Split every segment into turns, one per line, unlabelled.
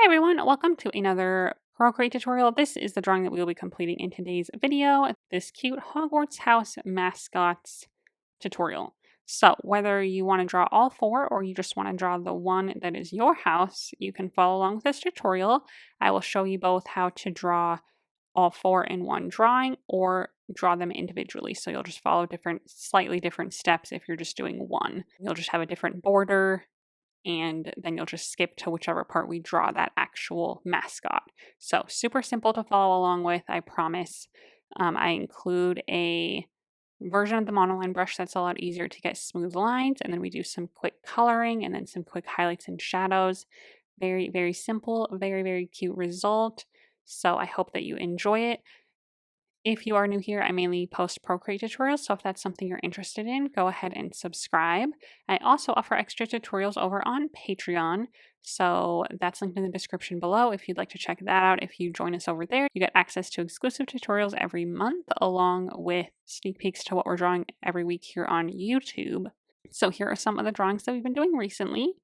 everyone, welcome to another Procreate tutorial. This is the drawing that we will be completing in today's video, this Cute Hogwarts House Mascots tutorial. So whether you want to draw all four or you just want to draw the one that is your house, you can follow along with this tutorial. I will show you both how to draw all four in one drawing or draw them individually. So you'll just follow slightly different steps if you're just doing one. You'll just have a different border, and then you'll just skip to whichever part we draw that actual mascot. So super simple to follow along with, I promise. I include a version of the monoline brush that's a lot easier to get smooth lines, and then we do some quick coloring and then some quick highlights and shadows. Very, very simple, very, very cute result. So I hope that you enjoy it. If you are new here, I mainly post Procreate tutorials, so if that's something you're interested in, go ahead and subscribe. I also offer extra tutorials over on Patreon, so that's linked in the description below if you'd like to check that out. If you join us over there, you get access to exclusive tutorials every month, along with sneak peeks to what we're drawing every week here on YouTube. So here are some of the drawings that we've been doing recently.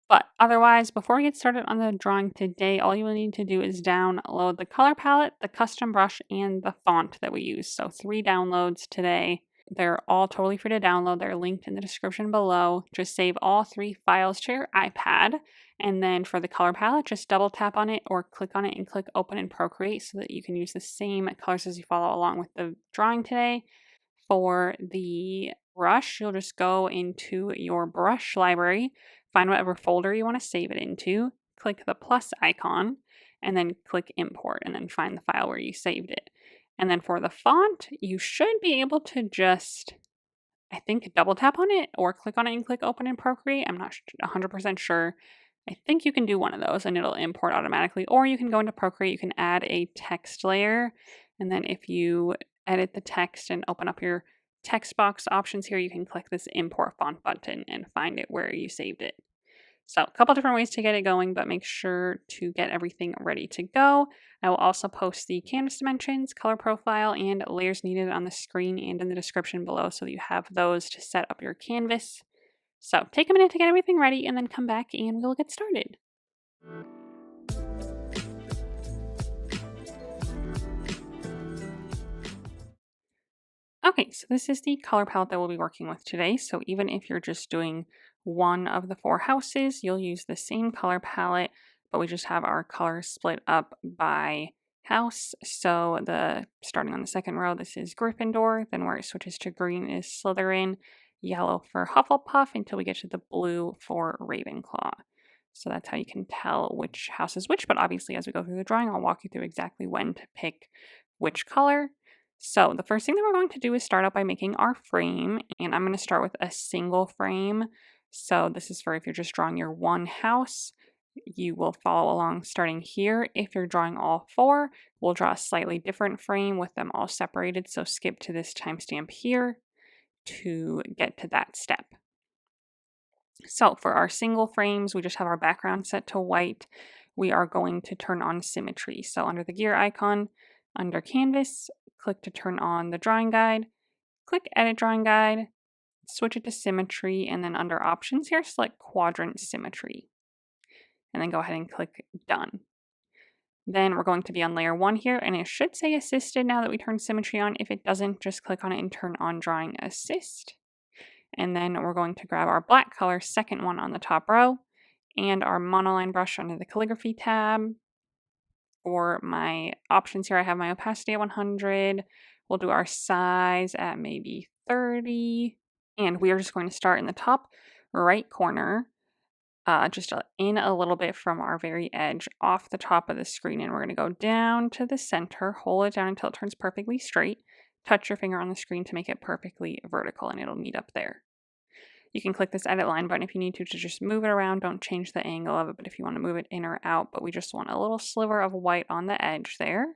But otherwise, before we get started on the drawing today, all you will need to do is download the color palette, the custom brush, and the font that we use. So 3 downloads today. They're all totally free to download. They're linked in the description below. Just save all 3 files to your iPad. And then for the color palette, just double tap on it or click on it and click open in Procreate so that you can use the same colors as you follow along with the drawing today. For the brush, you'll just go into your brush library, find whatever folder you want to save it into, click the plus icon, and then click import, and then find the file where you saved it. And then for the font, you should be able to just, I think, double tap on it or click on it and click open in Procreate. I'm not 100% sure. I think you can do one of those and it'll import automatically, or you can go into Procreate, you can add a text layer, and then if you edit the text and open up your text box options here, you can click this import font button and find it where you saved it. So a couple different ways to get it going, but make sure to get everything ready to go. I will also post the canvas dimensions, color profile, and layers needed on the screen and in the description below so that you have those to set up your canvas. So take a minute to get everything ready and then come back and we'll get started. Okay, so this is the color palette that we'll be working with today. So even if you're just doing one of the 4 houses, you'll use the same color palette, but we just have our colors split up by house. So starting on the second row, this is Gryffindor, then where it switches to green is Slytherin, yellow for Hufflepuff, until we get to the blue for Ravenclaw. So that's how you can tell which house is which, but obviously as we go through the drawing, I'll walk you through exactly when to pick which color. So the first thing that we're going to do is start out by making our frame, and I'm going to start with a single frame. So this is for if you're just drawing your one house, you will follow along starting here. If you're drawing all 4, we'll draw a slightly different frame with them all separated. So skip to this timestamp here to get to that step. So for our single frames, we just have our background set to white. We are going to turn on symmetry. So under the gear icon, under canvas, click to turn on the drawing guide, click edit drawing guide, switch it to symmetry, and then under options here, select quadrant symmetry. And then go ahead and click done. Then we're going to be on layer 1 here, and it should say assisted now that we turned symmetry on. If it doesn't, just click on it and turn on drawing assist. And then we're going to grab our black color, second one on the top row, and our monoline brush under the calligraphy tab. For my options here, I have my opacity at 100. We'll do our size at maybe 30. And we are just going to start in the top right corner, just in a little bit from our very edge off the top of the screen. And we're going to go down to the center, hold it down until it turns perfectly straight. Touch your finger on the screen to make it perfectly vertical, and it'll meet up there. You can click this edit line button if you need to just move it around. Don't change the angle of it, but if you want to move it in or out, but we just want a little sliver of white on the edge there.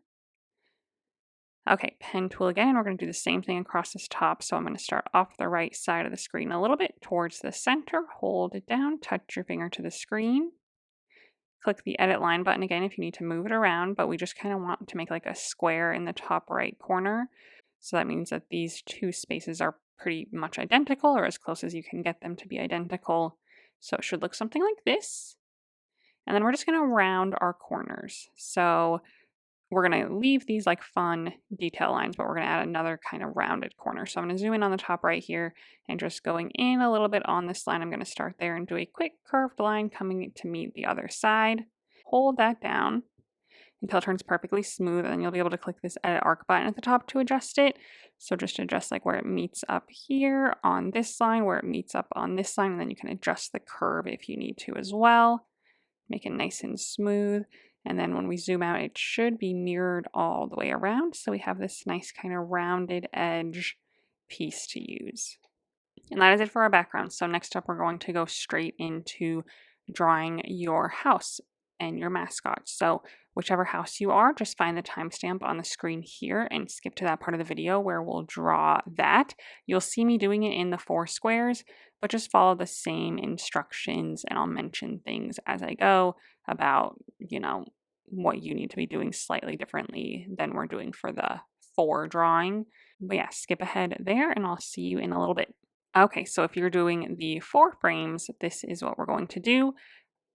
Okay, pen tool again, and we're going to do the same thing across this top. So I'm going to start off the right side of the screen a little bit towards the center, hold it down, touch your finger to the screen. Click the edit line button again if you need to move it around, but we just kind of want to make like a square in the top right corner. So that means that these 2 spaces are pretty much identical, or as close as you can get them to be identical. So it should look something like this. And then we're just going to round our corners. So we're going to leave these like fun detail lines, but we're going to add another kind of rounded corner. So I'm going to zoom in on the top right here and just going in a little bit on this line. I'm going to start there and do a quick curved line coming to meet the other side. Hold that down until it turns perfectly smooth, and you'll be able to click this edit arc button at the top to adjust it. So just adjust like where it meets up here on this line, where it meets up on this line, and then you can adjust the curve if you need to as well. Make it nice and smooth. And then when we zoom out, it should be mirrored all the way around. So we have this nice kind of rounded edge piece to use. And that is it for our background. So next up, we're going to go straight into drawing your house and your mascot. So whichever house you are, just find the timestamp on the screen here and skip to that part of the video where we'll draw that. You'll see me doing it in the 4 squares, but just follow the same instructions, and I'll mention things as I go about, what you need to be doing slightly differently than we're doing for the 4 drawing. But yeah, skip ahead there and I'll see you in a little bit. Okay, so if you're doing the 4 frames, this is what we're going to do.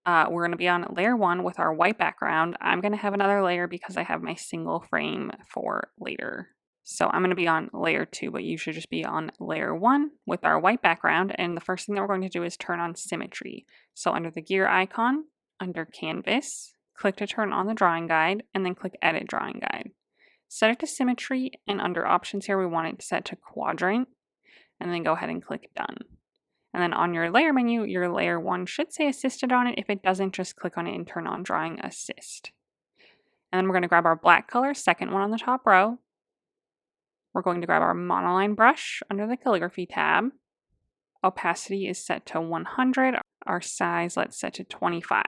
We're going to be on layer 1 with our white background. I'm going to have another layer because I have my single frame for later. So I'm going to be on layer 2, but you should just be on layer 1 with our white background. And the first thing that we're going to do is turn on symmetry. So under the gear icon, under canvas, click to turn on the drawing guide, and then click edit drawing guide. Set it to symmetry, and under options here, we want it set to quadrant, and then go ahead and click done. And then on your layer menu, your layer 1 should say assisted on it. If it doesn't, just click on it and turn on drawing assist. And then we're going to grab our black color, second one on the top row. We're going to grab our monoline brush under the calligraphy tab. Opacity is set to 100. Our size, let's set to 25.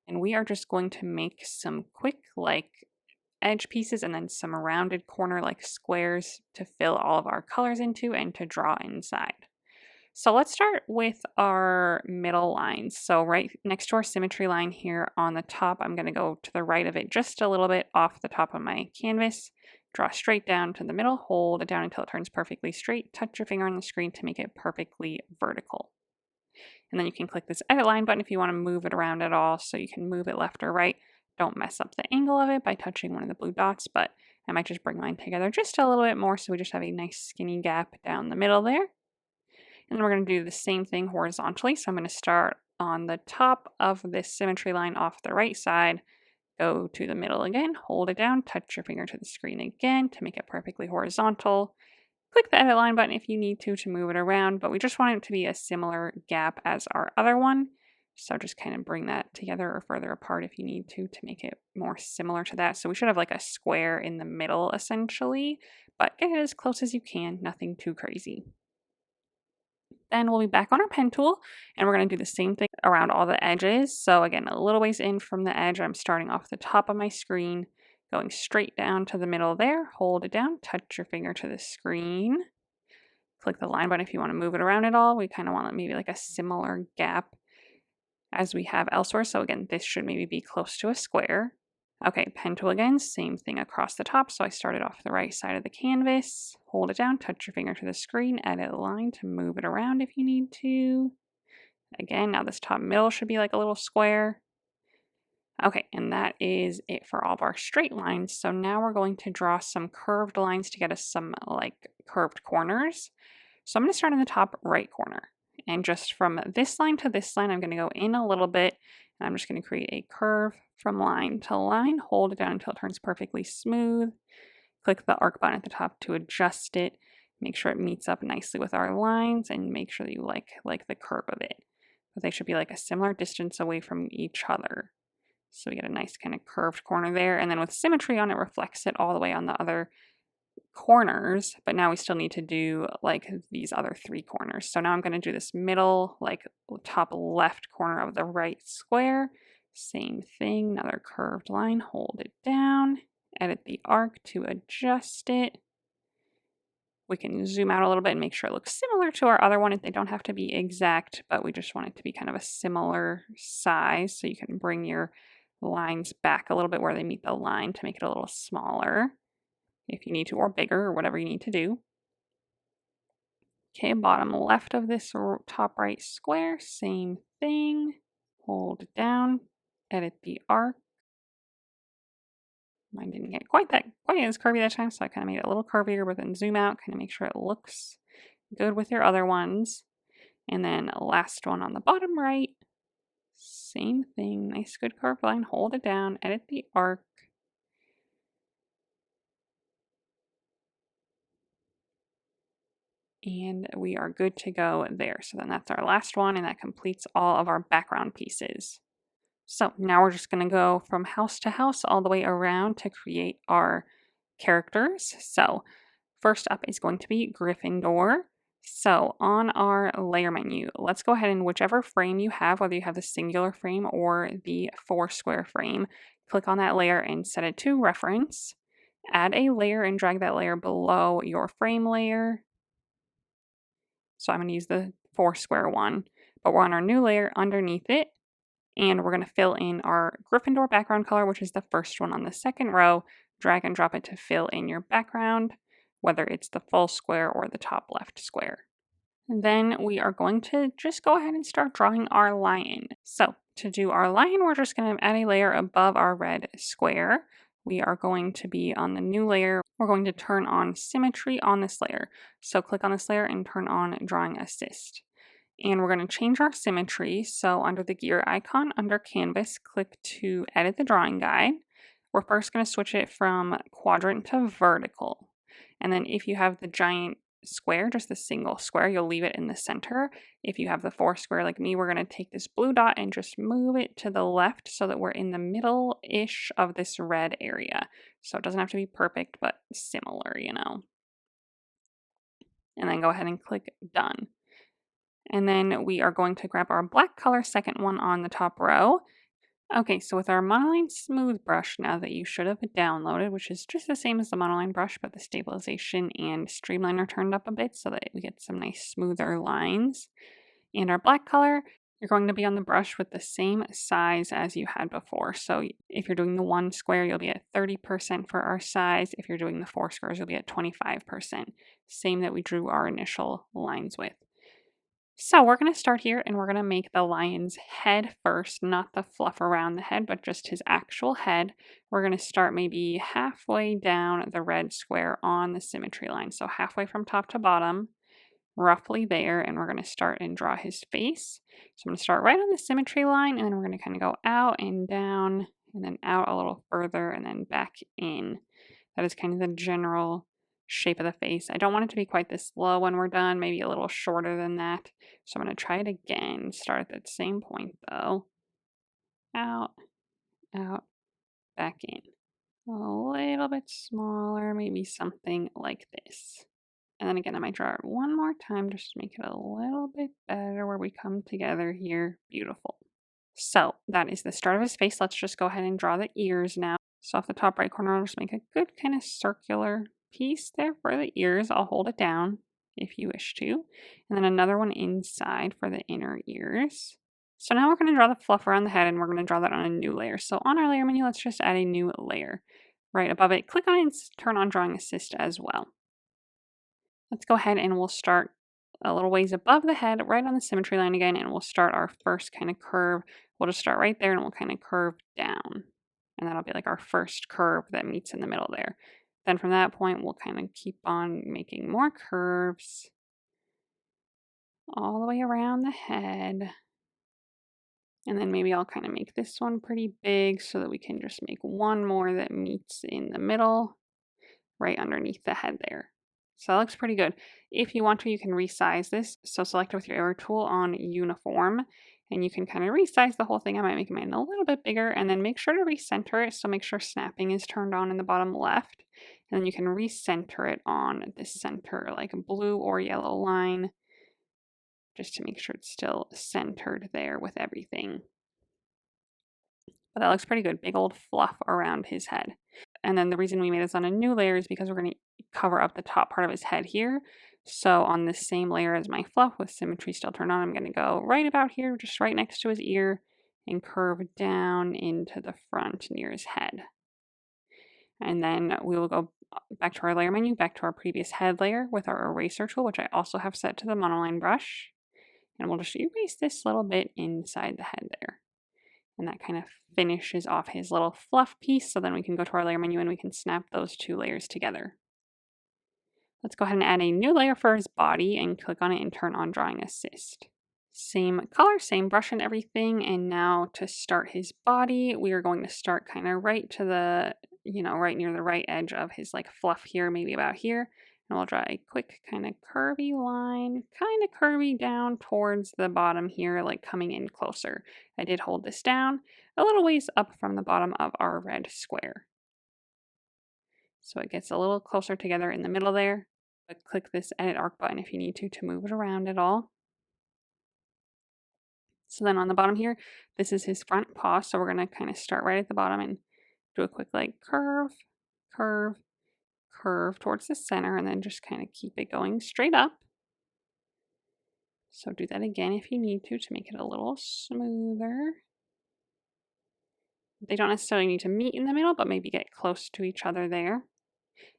And we are just going to make some quick edge pieces and then some rounded corner squares to fill all of our colors into and to draw inside. So let's start with our middle lines. So right next to our symmetry line here on the top, I'm going to go to the right of it just a little bit off the top of my canvas. Draw straight down to the middle, hold it down until it turns perfectly straight. Touch your finger on the screen to make it perfectly vertical. And then you can click this edit line button if you want to move it around at all, so you can move it left or right. Don't mess up the angle of it by touching one of the blue dots, but I might just bring mine together just a little bit more so we just have a nice skinny gap down the middle there. And then we're going to do the same thing horizontally. So I'm going to start on the top of this symmetry line off the right side, go to the middle again, hold it down, touch your finger to the screen again to make it perfectly horizontal. Click the edit line button if you need to move it around, but we just want it to be a similar gap as our other one. So just kind of bring that together or further apart if you need to make it more similar to that. So we should have a square in the middle essentially, but get it as close as you can, nothing too crazy. Then we'll be back on our pen tool and we're going to do the same thing around all the edges. So again, a little ways in from the edge, I'm starting off the top of my screen, going straight down to the middle there, hold it down, touch your finger to the screen, click the line button if you want to move it around at all. We kind of want maybe a similar gap as we have elsewhere. So again, this should maybe be close to a square. Okay, pen tool again, same thing across the top. So I started off the right side of the canvas, hold it down, touch your finger to the screen, edit a line to move it around if you need to. Again, now this top middle should be a little square. Okay, and that is it for all of our straight lines. So now we're going to draw some curved lines to get us some curved corners. So I'm going to start in the top right corner. And just from this line to this line, I'm going to go in a little bit. And I'm just going to create a curve from line to line. Hold it down until it turns perfectly smooth. Click the arc button at the top to adjust it. Make sure it meets up nicely with our lines and make sure that you like the curve of it. But they should be a similar distance away from each other. So we get a nice kind of curved corner there. And then with symmetry on, it reflects it all the way on the other corners, but now we still need to do these other 3 corners. So now I'm going to do this middle, top left corner of the right square. Same thing, another curved line, hold it down, edit the arc to adjust it. We can zoom out a little bit and make sure it looks similar to our other one. They don't have to be exact, but we just want it to be kind of a similar size. So you can bring your lines back a little bit where they meet the line to make it a little smaller if you need to, or bigger, or whatever you need to do. Okay, bottom left of this top right square, same thing. hold it down, edit the arc. Mine didn't get quite as curvy that time, so I kind of made it a little curvier, but then zoom out, kind of make sure it looks good with your other ones. And then last one on the bottom right, same thing, nice good curved line, hold it down, edit the arc. And we are good to go there. So then that's our last one, and that completes all of our background pieces. So now we're just going to go from house to house all the way around to create our characters. So first up is going to be Gryffindor. So on our layer menu, let's go ahead and whichever frame you have, whether you have the singular frame or the 4-square frame, click on that layer and set it to reference. Add a layer and drag that layer below your frame layer. So I'm going to use the 4-square one, but we're on our new layer underneath it, and we're going to fill in our Gryffindor background color, which is the first one on the second row. Drag and drop it to fill in your background, whether it's the full square or the top left square. And then we are going to just go ahead and start drawing our lion. So to do our lion, we're just going to add a layer above our red square. We are going to be on the new layer. We're going to turn on symmetry on this layer. So click on this layer and turn on drawing assist. And we're going to change our symmetry. So under the gear icon, under canvas, click to edit the drawing guide. We're first going to switch it from quadrant to vertical. And then if you have the giant square, just the single square, you'll leave it in the center. If you have the 4-square like me, we're going to take this blue dot and just move it to the left so that we're in the middle-ish of this red area. So it doesn't have to be perfect, but similar, you know. And then go ahead and click done. And then we are going to grab our black color, second one on the top row. Okay, so with our monoline smooth brush now that you should have downloaded, which is just the same as the monoline brush, but the stabilization and streamline are turned up a bit so that we get some nice smoother lines. And our black color, you're going to be on the brush with the same size as you had before. So if you're doing the 1 square, you'll be at 30% for our size. If you're doing the 4 squares, you'll be at 25%. Same that we drew our initial lines with. So we're going to start here and we're going to make the lion's head first, not the fluff around the head, but just his actual head. We're going to start maybe halfway down the red square on the symmetry line. So halfway from top to bottom, roughly there, and we're going to start and draw his face. So I'm going to start right on the symmetry line, and then we're going to kind of go out and down, and then out a little further, and then back in. That is kind of the general shape of the face. I don't want it to be quite this low when we're done, maybe a little shorter than that. So I'm going to try it again. Start at that same point though. Out, out, back in. A little bit smaller, maybe something like this. And then again, I might draw it one more time just to make it a little bit better where we come together here. Beautiful. So that is the start of his face. Let's just go ahead and draw the ears now. So off the top right corner, I'll just make a good kind of circular piece there for the ears. I'll hold it down if you wish to. And then another one inside for the inner ears. So now we're going to draw the fluff around the head, and we're going to draw that on a new layer. So on our layer menu, let's just add a new layer. Right above it, click on it and turn on drawing assist as well. Let's go ahead and we'll start a little ways above the head, right on the symmetry line again, and we'll start our first kind of curve. We'll just start right there and we'll kind of curve down. And that'll be like our first curve that meets in the middle there. Then from that point, we'll kind of keep on making more curves all the way around the head. And then maybe I'll kind of make this one pretty big so that we can just make one more that meets in the middle, right underneath the head there. So that looks pretty good. If you want to, you can resize this. So select with your arrow tool on uniform, and you can kind of resize the whole thing. I might make mine a little bit bigger, and then make sure to recenter it. So make sure snapping is turned on in the bottom left, and then you can recenter it on the center, like a blue or yellow line, just to make sure it's still centered there with everything. But that looks pretty good. Big old fluff around his head. And then the reason we made this on a new layer is because we're going to cover up the top part of his head here. So on the same layer as my fluff with symmetry still turned on, I'm going to go right about here, just right next to his ear, and curve down into the front near his head. And then we will go back to our layer menu, back to our previous head layer with our eraser tool, which I also have set to the monoline brush. And we'll just erase this little bit inside the head there. And that kind of finishes off his little fluff piece. So then we can go to our layer menu and we can snap those two layers together. Let's go ahead and add a new layer for his body and click on it and turn on Drawing Assist. Same color, same brush and everything. And now to start his body, we are going to start kind of right to the, right near the right edge of his like fluff here, maybe about here. And we'll draw a quick kind of curvy line, kind of curvy down towards the bottom here, like coming in closer. I did hold this down a little ways up from the bottom of our red square. So it gets a little closer together in the middle there. But click this Edit Arc button if you need to move it around at all. So then on the bottom here, this is his front paw. So we're going to kind of start right at the bottom and do a quick like curve, curve, curve towards the center, and then just kind of keep it going straight up. So do that again if you need to make it a little smoother. They don't necessarily need to meet in the middle, but maybe get close to each other there.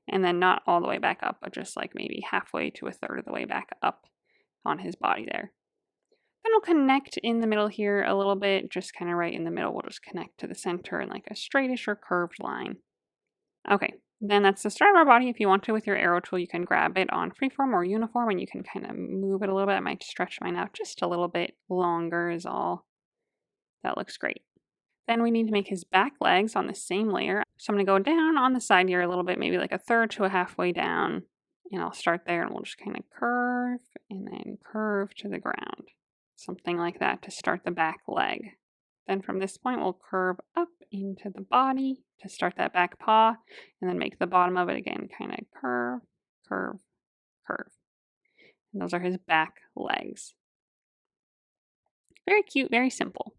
And then not all the way back up, but just like maybe halfway to a third of the way back up on his body there. Then we'll connect in the middle here a little bit, just kind of right in the middle. We'll just connect to the center in like a straightish or curved line. Okay, then that's the start of our body. If you want to, with your arrow tool, you can grab it on freeform or uniform and you can kind of move it a little bit. I might stretch mine out just a little bit longer is all. That looks great. Then we need to make his back legs on the same layer. So I'm going to go down on the side here a little bit, maybe like a third to a halfway down. And I'll start there and we'll just kind of curve and then curve to the ground. Something like that to start the back leg. Then from this point, we'll curve up into the body to start that back paw, and then make the bottom of it again kind of curve, curve, curve. And those are his back legs. Very cute, very simple.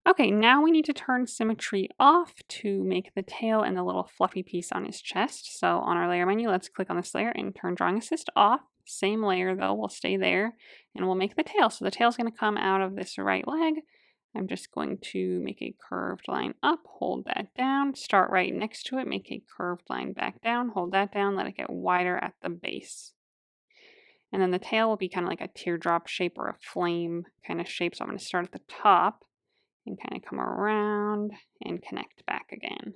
Okay, now we need to turn symmetry off to make the tail and the little fluffy piece on his chest. So on our layer menu, let's click on this layer and turn Drawing Assist off. Same layer though, we'll stay there and we'll make the tail. So the tail's going to come out of this right leg. I'm just going to make a curved line up, hold that down, start right next to it, make a curved line back down, hold that down, let it get wider at the base. And then the tail will be kind of like a teardrop shape or a flame kind of shape. So I'm going to start at the top and kind of come around and connect back again.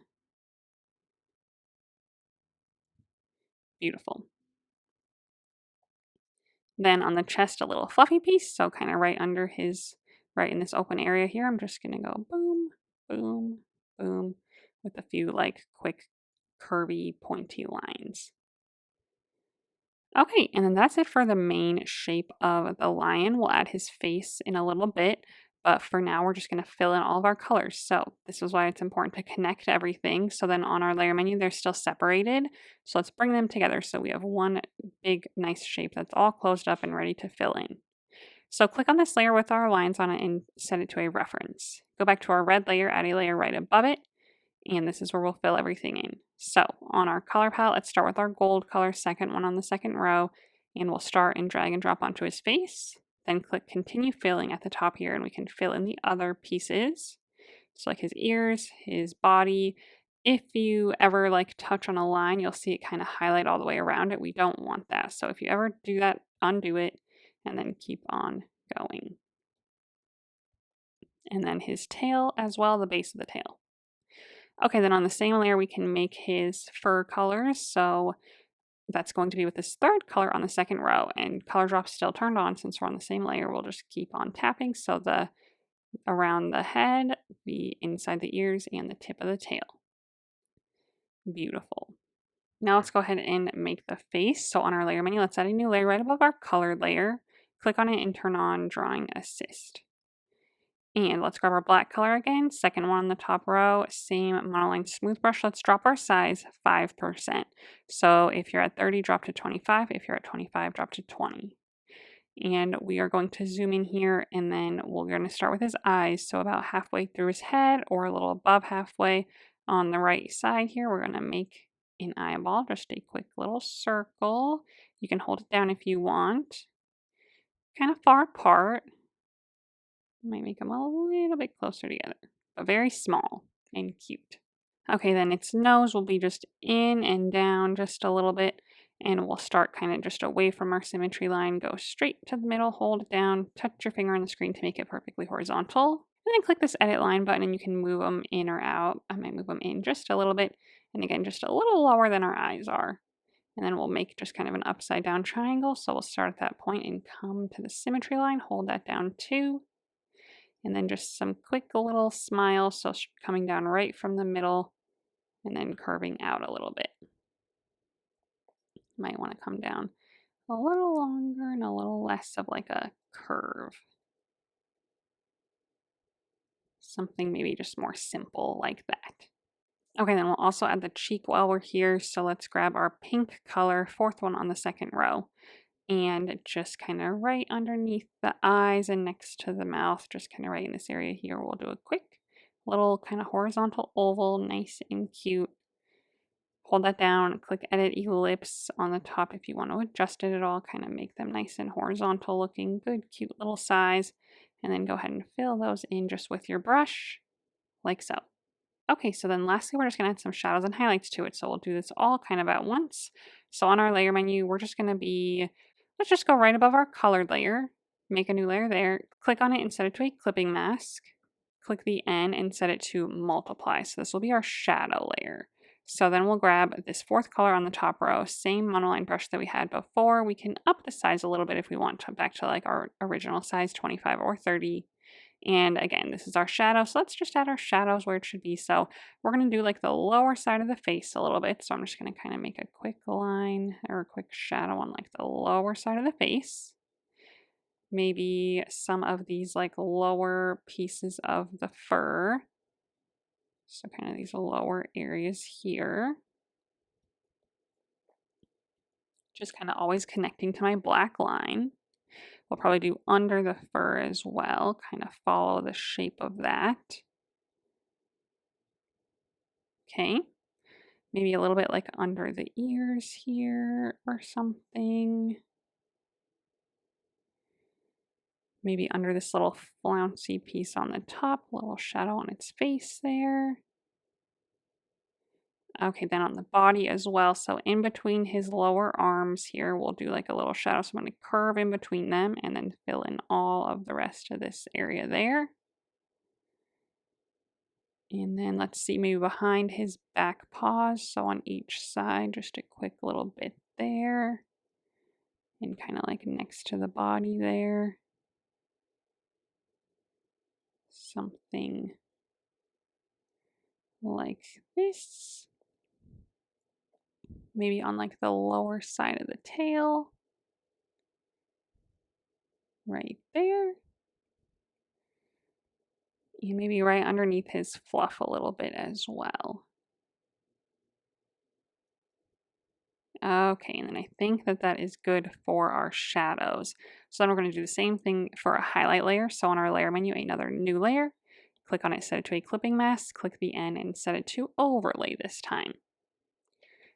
Beautiful. Then on the chest, a little fluffy piece. So kind of right under his, right in this open area here, I'm just going to go boom, boom, boom with a few like quick curvy pointy lines. Okay, and then that's it for the main shape of the lion. We'll add his face in a little bit, but for now we're just going to fill in all of our colors. So this is why it's important to connect everything. So then on our layer menu, they're still separated. So let's bring them together so we have one big nice shape that's all closed up and ready to fill in. So click on this layer with our lines on it and set it to a reference. Go back to our red layer, add a layer right above it. And this is where we'll fill everything in. So on our color palette, let's start with our gold color, second one on the second row, and we'll start and drag and drop onto his face. Then click continue filling at the top here and we can fill in the other pieces. So like his ears, his body. If you ever like touch on a line, you'll see it kind of highlight all the way around it. We don't want that. So if you ever do that, undo it and then keep on going. And then his tail as well, the base of the tail. Okay, then on the same layer, we can make his fur colors. So that's going to be with this third color on the second row, and color drop's still turned on since we're on the same layer. We'll just keep on tapping. So the around the head, the inside the ears, and the tip of the tail. Beautiful. Now let's go ahead and make the face. So on our layer menu, let's add a new layer right above our colored layer. Click on it and turn on Drawing Assist. And let's grab our black color again, second one on the top row, same monoline smooth brush. Let's drop our size 5%. So if you're at 30, drop to 25. If you're at 25, drop to 20. And we are going to zoom in here and then we're going to start with his eyes. So about halfway through his head or a little above halfway on the right side here, we're going to make an eyeball, just a quick little circle. You can hold it down if you want. Kind of far apart. Might make them a little bit closer together, but very small and cute. Okay, then its nose will be just in and down just a little bit, and we'll start kind of just away from our symmetry line, go straight to the middle, hold it down, touch your finger on the screen to make it perfectly horizontal. then click this edit line button and you can move them in or out. I might move them in just a little bit. And again, just a little lower than our eyes are. And then we'll make just kind of an upside down triangle. So we'll start at that point and come to the symmetry line, hold that down too. And then just some quick little smiles. So coming down right from the middle and then curving out a little bit. Might want to come down a little longer and a little less of like a curve. Something maybe just more simple like that. Okay, then we'll also add the cheek while we're here. So let's grab our pink color, fourth one on the second row, and just kind of right underneath the eyes and next to the mouth, just kind of right in this area here, we'll do a quick little kind of horizontal oval, nice and cute. Hold that down, click edit ellipse on the top if you want to adjust it at all, kind of make them nice and horizontal looking, good, cute little size. And then go ahead and fill those in just with your brush, like so. Okay, so then lastly, we're just going to add some shadows and highlights to it. So we'll do this all kind of at once. So on our layer menu, we're just going to be, let's just go right above our colored layer, make a new layer there, click on it and set it to a clipping mask, click the N and set it to multiply. So this will be our shadow layer. So then we'll grab this fourth color on the top row, same monoline brush that we had before. We can up the size a little bit if we want to, back to like our original size, 25 or 30. And again, this is our shadow, so let's just add our shadows where it should be. So we're going to do like the lower side of the face a little bit. So I'm just going to kind of make a quick line or a quick shadow on like the lower side of the face. Maybe some of these like lower pieces of the fur. So kind of these lower areas here. Just kind of always connecting to my black line. We'll probably do under the fur as well, kind of follow the shape of that. Okay, maybe a little bit like under the ears here or something. Maybe under this little flouncy piece on the top, little shadow on its face there. Okay, then on the body as well. So in between his lower arms here, we'll do like a little shadow. So I'm going to curve in between them and then fill in all of the rest of this area there. And then let's see, maybe behind his back paws. So on each side, just a quick little bit there. And kind of like next to the body there. Something like this. Maybe on like the lower side of the tail. Right there. And maybe right underneath his fluff a little bit as well. Okay, and then I think that that is good for our shadows. So then we're going to do the same thing for a highlight layer. So on our layer menu, another new layer. Click on it, set it to a clipping mask, click the N and set it to overlay this time.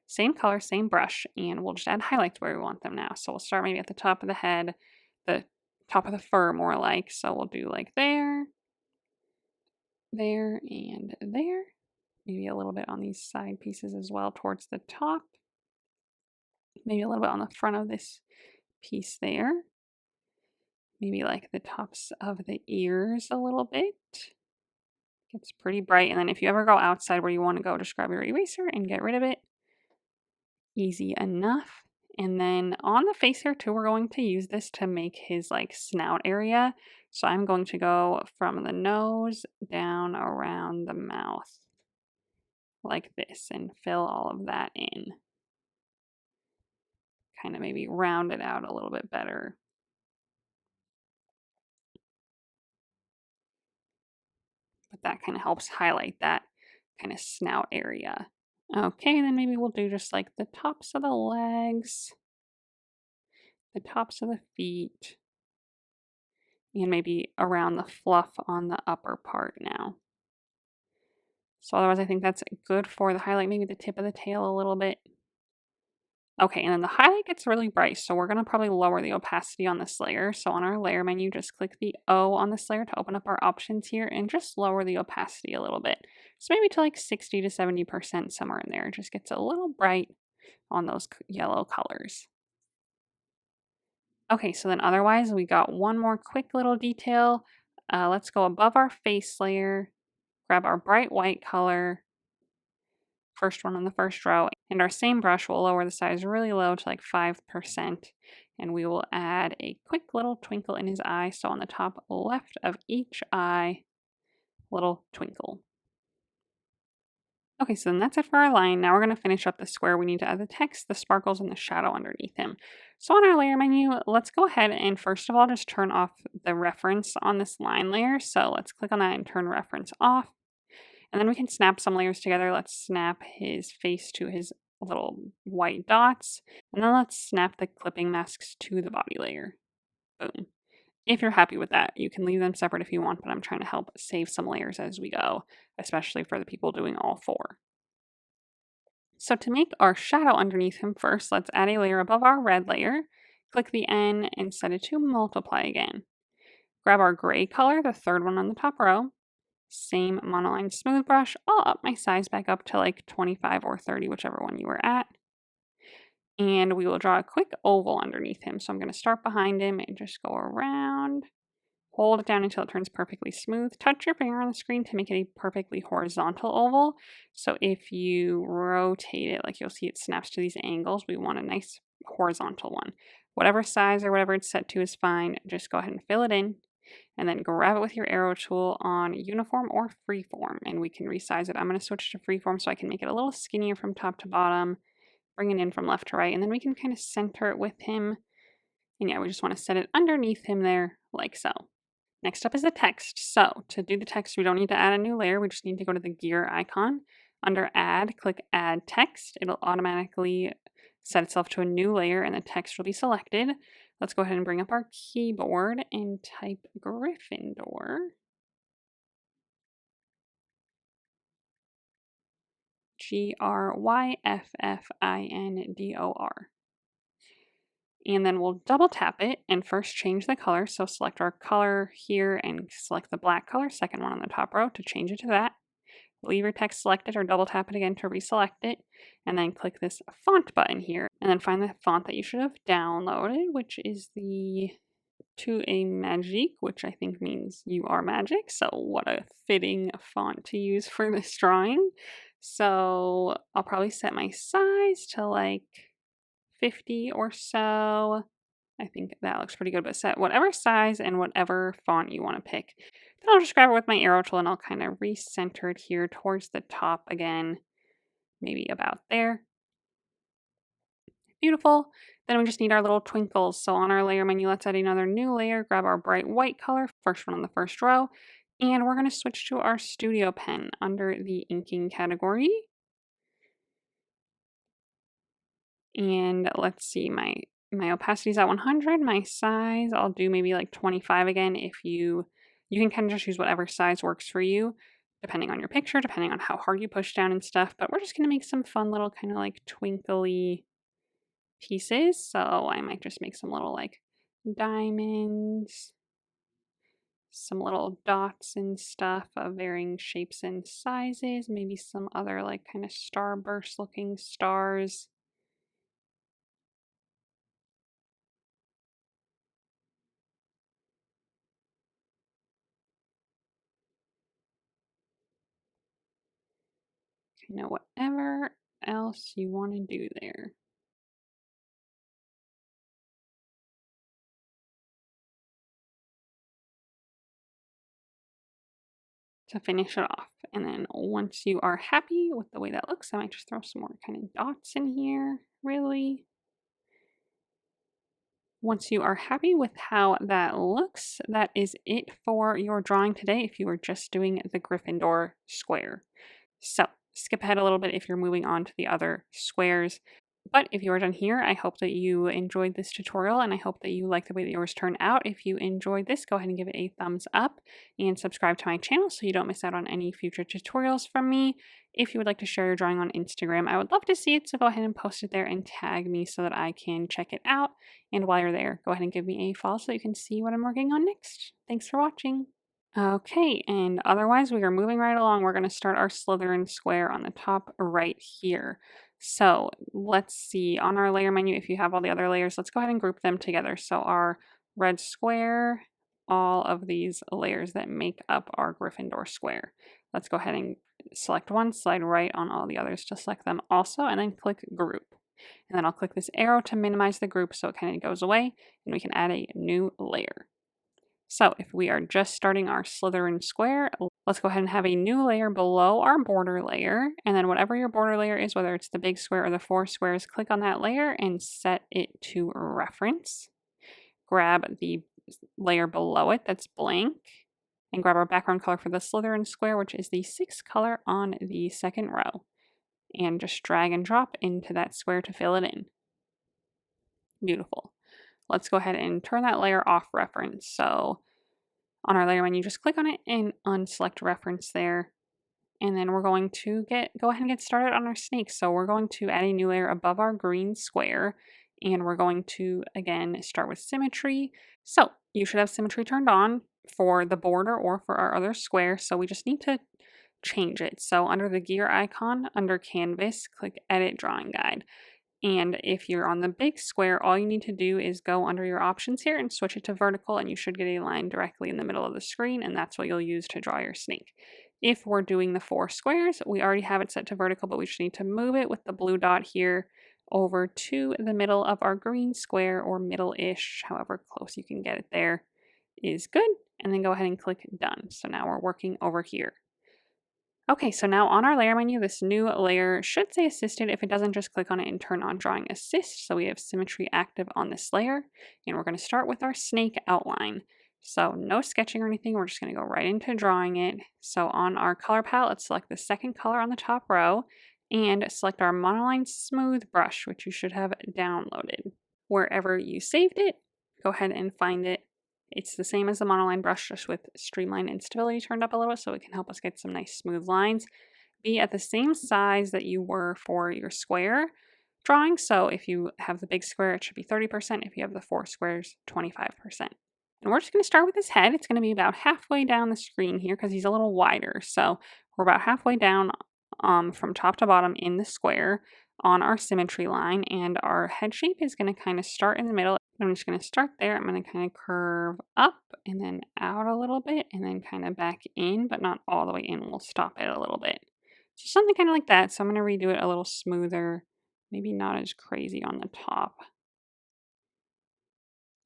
Same color, same brush, and we'll just add highlights where we want them now. So we'll start maybe at the top of the head, the top of the fur more like. So we'll do like there, there, and there. Maybe a little bit on these side pieces as well towards the top. Maybe a little bit on the front of this piece there. Maybe like the tops of the ears a little bit. It's pretty bright. And then if you ever go outside where you want to go, just grab your eraser and get rid of it. Easy enough. And then on the face here too, we're going to use this to make his like snout area. So I'm going to go from the nose down around the mouth like this and fill all of that in. Kind of maybe round it out a little bit better. But that kind of helps highlight that kind of snout area. Okay, then maybe we'll do just like the tops of the legs, the tops of the feet, and maybe around the fluff on the upper part now. So otherwise I think that's good for the highlight, maybe the tip of the tail a little bit. Okay, and then the highlight gets really bright, so we're going to probably lower the opacity on this layer. So on our layer menu, just click the O on this layer to open up our options here and just lower the opacity a little bit. So maybe to like 60 to 70% somewhere in there. It just gets a little bright on those yellow colors. Okay, so then otherwise we got one more quick little detail. let's go above our face layer, grab our bright white color, first one on the first row, and our same brush will lower the size really low to like 5%, and we will add a quick little twinkle in his eye. So on the top left of each eye, little twinkle. Okay, so then that's it for our line. Now we're going to finish up the square. We need to add the text, the sparkles, and the shadow underneath him. So on our layer menu, let's go ahead and first of all, just turn off the reference on this line layer. So let's click on that and turn reference off. And then we can snap some layers together. Let's snap his face to his little white dots. And then let's snap the clipping masks to the body layer. Boom. If you're happy with that, you can leave them separate if you want, but I'm trying to help save some layers as we go, especially for the people doing all four. So to make our shadow underneath him first, let's add a layer above our red layer, click the N and set it to multiply again. Grab our gray color, the third one on the top row, same monoline smooth brush. I'll up my size back up to like 25 or 30, whichever one you were at. And we will draw a quick oval underneath him. So I'm going to start behind him and just go around. Hold it down until it turns perfectly smooth. Touch your finger on the screen to make it a perfectly horizontal oval. So if you rotate it, like you'll see it snaps to these angles, we want a nice horizontal one. Whatever size or whatever it's set to is fine. Just go ahead and fill it in. And then grab it with your arrow tool on uniform or freeform, and we can resize it. I'm going to switch to freeform so I can make it a little skinnier from top to bottom, bring it in from left to right, and then we can kind of center it with him. And yeah, we just want to set it underneath him there, like so. Next up is the text. So to do the text, we don't need to add a new layer. We just need to go to the gear icon. Under Add, click Add Text. It'll automatically set itself to a new layer and the text will be selected. Let's go ahead and bring up our keyboard and type Gryffindor. Gryffindor. And then we'll double tap it and first change the color. So select our color here and select the black color, second one on the top row to change it to that. Leave your text selected or double tap it again to reselect it. And then click this font button here. And then find the font that you should have downloaded, which is the To a Magic, which I think means you are magic. So what a fitting font to use for this drawing. So I'll probably set my size to like 50 or so. I think that looks pretty good, but set whatever size and whatever font you want to pick. Then I'll just grab it with my arrow tool and I'll kind of recenter it here towards the top again, maybe about there. Beautiful. Then we just need our little twinkles. So on our layer menu, let's add another new layer, grab our bright white color, first one on the first row, and we're going to switch to our studio pen under the inking category. And let's see, my opacity is at 100, my size, I'll do maybe like 25 again. If you can kind of just use whatever size works for you, depending on your picture, depending on how hard you push down and stuff. But we're just going to make some fun little kind of like twinkly pieces. So I might just make some little like diamonds, some little dots and stuff of varying shapes and sizes, maybe some other like kind of starburst looking stars. You know, whatever else you want to do there. To finish it off. And then once you are happy with the way that looks, I might just throw some more kind of dots in here, really. Once you are happy with how that looks, that is it for your drawing today if you are just doing the Gryffindor square. So skip ahead a little bit if you're moving on to the other squares. But if you are done here, I hope that you enjoyed this tutorial and I hope that you like the way that yours turned out. If you enjoyed this, go ahead and give it a thumbs up and subscribe to my channel so you don't miss out on any future tutorials from me. If you would like to share your drawing on Instagram, I would love to see it, so go ahead and post it there and tag me so that I can check it out. And while you're there, go ahead and give me a follow so you can see what I'm working on next. Thanks for watching. Okay, and otherwise we are moving right along. We're going to start our Slytherin square on the top right here. So let's see, on our layer menu, if you have all the other layers, let's go ahead and group them together. So our red square, all of these layers that make up our Gryffindor square. Let's go ahead and select one, slide right on all the others to select them also, and then click group. And then I'll click this arrow to minimize the group so it kind of goes away, and we can add a new layer. So if we are just starting our Slytherin square, let's go ahead and have a new layer below our border layer. And then whatever your border layer is, whether it's the big square or the 4 squares, click on that layer and set it to reference. Grab the layer below it that's blank and grab our background color for the Slytherin square, which is the 6th color on the second row. And just drag and drop into that square to fill it in. Beautiful. Let's go ahead and turn that layer off reference. So on our layer menu, just click on it and unselect reference there. And then we're going to go ahead and get started on our snake. So we're going to add a new layer above our green square. And we're going to, again, start with symmetry. So you should have symmetry turned on for the border or for our other square. So we just need to change it. So under the gear icon, under canvas, click edit drawing guide. And if you're on the big square, all you need to do is go under your options here and switch it to vertical, and you should get a line directly in the middle of the screen, and that's what you'll use to draw your snake. If we're doing the 4 squares, we already have it set to vertical, but we just need to move it with the blue dot here over to the middle of our green square, or middle-ish, however close you can get it there is good, and then go ahead and click done. So now we're working over here. Okay, so now on our layer menu, this new layer should say assisted. If it doesn't, just click on it and turn on drawing assist. So we have symmetry active on this layer, and we're going to start with our snake outline. So no sketching or anything, we're just going to go right into drawing it. So on our color palette, let's select the second color on the top row and select our monoline smooth brush, which you should have downloaded. Wherever you saved it, go ahead and find it. It's the same as the monoline brush, just with streamline and stability turned up a little so it can help us get some nice smooth lines. Be at the same size that you were for your square drawing. So if you have the big square, it should be 30%. If you have the 4 squares, 25%. And we're just going to start with his head. It's going to be about halfway down the screen here because he's a little wider. So we're about halfway down from top to bottom in the square on our symmetry line, and our head shape is going to kind of start in the middle. I'm just going to start there. I'm going to kind of curve up and then out a little bit and then kind of back in, but not all the way in. We'll stop it a little bit. So something kind of like that. So I'm going to redo it a little smoother, maybe not as crazy on the top.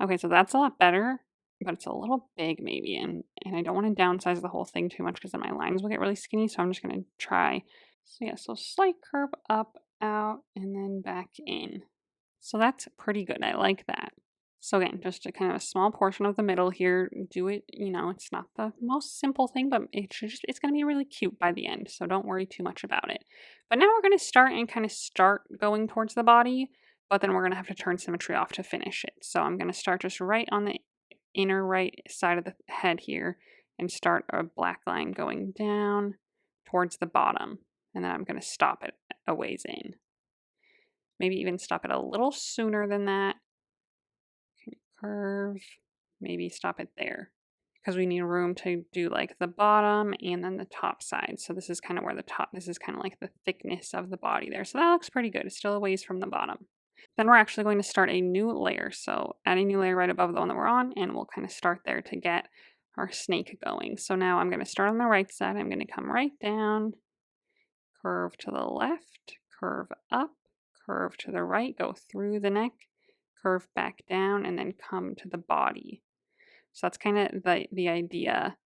Okay, so that's a lot better, but it's a little big maybe, and I don't want to downsize the whole thing too much because then my lines will get really skinny, so I'm just going to try. So yeah, so slight curve up, out, and then back in. So that's pretty good. I like that. So again, just a kind of a small portion of the middle here. Do it, it's not the most simple thing, but it's going to be really cute by the end. So don't worry too much about it. But now we're going to start going towards the body, but then we're going to have to turn symmetry off to finish it. So I'm going to start just right on the inner right side of the head here and start a black line going down towards the bottom. And then I'm going to stop it a ways in. Maybe even stop it a little sooner than that. Curve, maybe stop it there because we need room to do like the bottom and then the top side. So this is kind of where this is kind of like the thickness of the body there. So that looks pretty good. It's still a ways from the bottom. Then we're actually going to start a new layer. So add a new layer right above the one that we're on, and we'll kind of start there to get our snake going. So now I'm going to start on the right side. I'm going to come right down, curve to the left, curve up, curve to the right, go through the neck, curve back down, and then come to the body. So that's kind of the idea.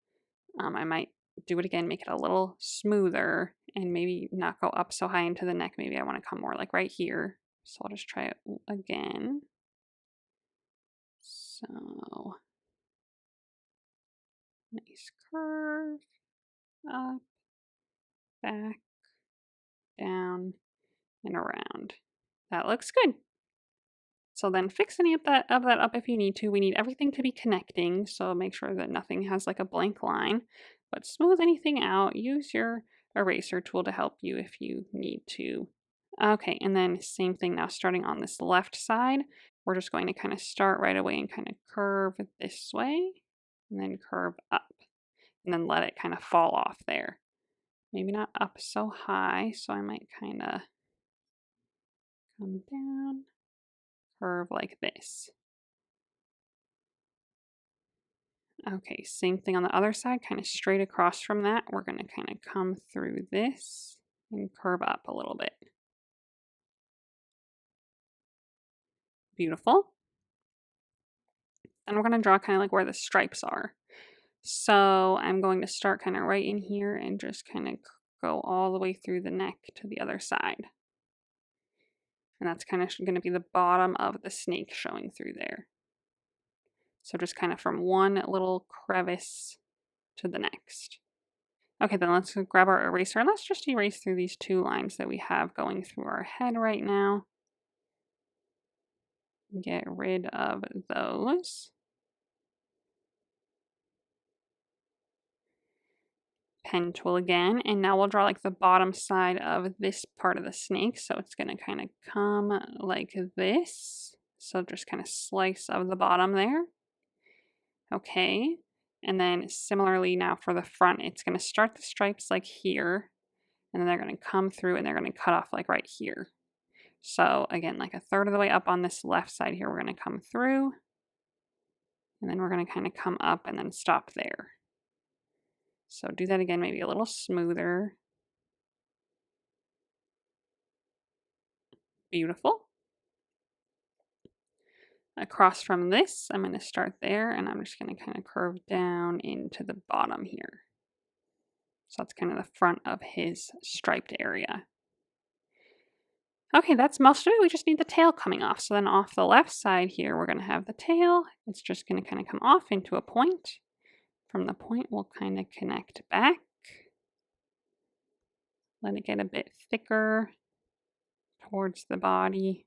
I might do it again, make it a little smoother, and maybe not go up so high into the neck. Maybe I want to come more like right here. So I'll just try it again. So nice curve, up, back, down, and around. That looks good. So then fix any of that up if you need to. We need everything to be connecting, so make sure that nothing has like a blank line. But smooth anything out. Use your eraser tool to help you if you need to. Okay, and then same thing now starting on this left side. We're just going to kind of start right away and kind of curve this way, and then curve up, and then let it kind of fall off there. Maybe not up so high, so I might kind of come down, curve like this. Okay, same thing on the other side, kind of straight across from that. We're going to kind of come through this and curve up a little bit. Beautiful. And we're going to draw kind of like where the stripes are. So I'm going to start kind of right in here and just kind of go all the way through the neck to the other side. And that's kind of going to be the bottom of the snake showing through there. So just kind of from one little crevice to the next. Okay, then let's grab our eraser and let's just erase through these two lines that we have going through our head right now. Get rid of those. Pen tool again, and now we'll draw like the bottom side of this part of the snake. So it's going to kind of come like this. So just kind of slice of the bottom there. Okay, and then similarly now for the front, it's going to start the stripes like here, and then they're going to come through and they're going to cut off like right here. So again, like a third of the way up on this left side here, we're going to come through, and then we're going to kind of come up and then stop there. So do that again, maybe a little smoother. Beautiful. Across from this, I'm going to start there, and I'm just going to kind of curve down into the bottom here. So that's kind of the front of his striped area. Okay, that's most of it. We just need the tail coming off. So then off the left side here, we're going to have the tail. It's just going to kind of come off into a point. From the point, we'll kind of connect back. Let it get a bit thicker towards the body.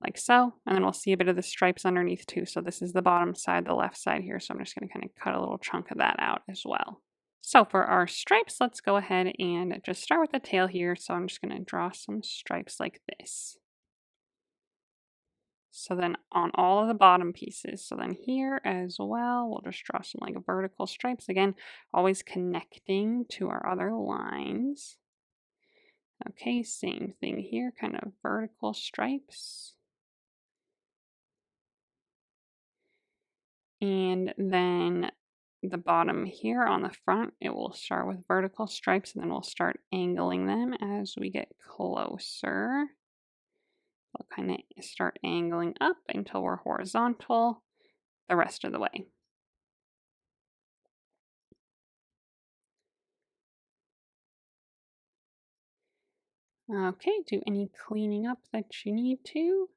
Like so, and then we'll see a bit of the stripes underneath too. So this is the bottom side, the left side here. So I'm just going to kind of cut a little chunk of that out as well. So for our stripes, let's go ahead and just start with the tail here. So I'm just going to draw some stripes like this. So then on all of the bottom pieces, so then here as well, we'll just draw some like vertical stripes. Again, always connecting to our other lines. Okay, same thing here, kind of vertical stripes. And then the bottom here on the front, it will start with vertical stripes, and then we'll start angling them as we get closer. We'll kind of start angling up until we're horizontal the rest of the way. Okay, do any cleaning up that you need to.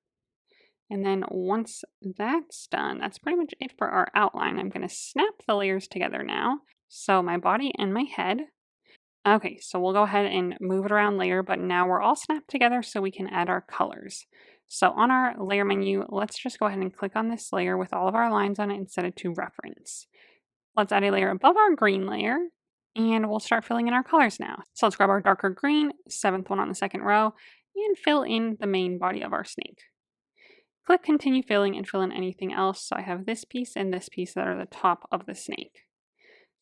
And then once that's done, that's pretty much it for our outline. I'm going to snap the layers together now. So my body and my head. Okay, so we'll go ahead and move it around layer, but now we're all snapped together so we can add our colors. So on our layer menu, let's just go ahead and click on this layer with all of our lines on it and set it to reference. Let's add a layer above our green layer, and we'll start filling in our colors now. So let's grab our darker green, 7th one on the second row, and fill in the main body of our snake. Click continue filling and fill in anything else. So I have this piece and this piece that are the top of the snake.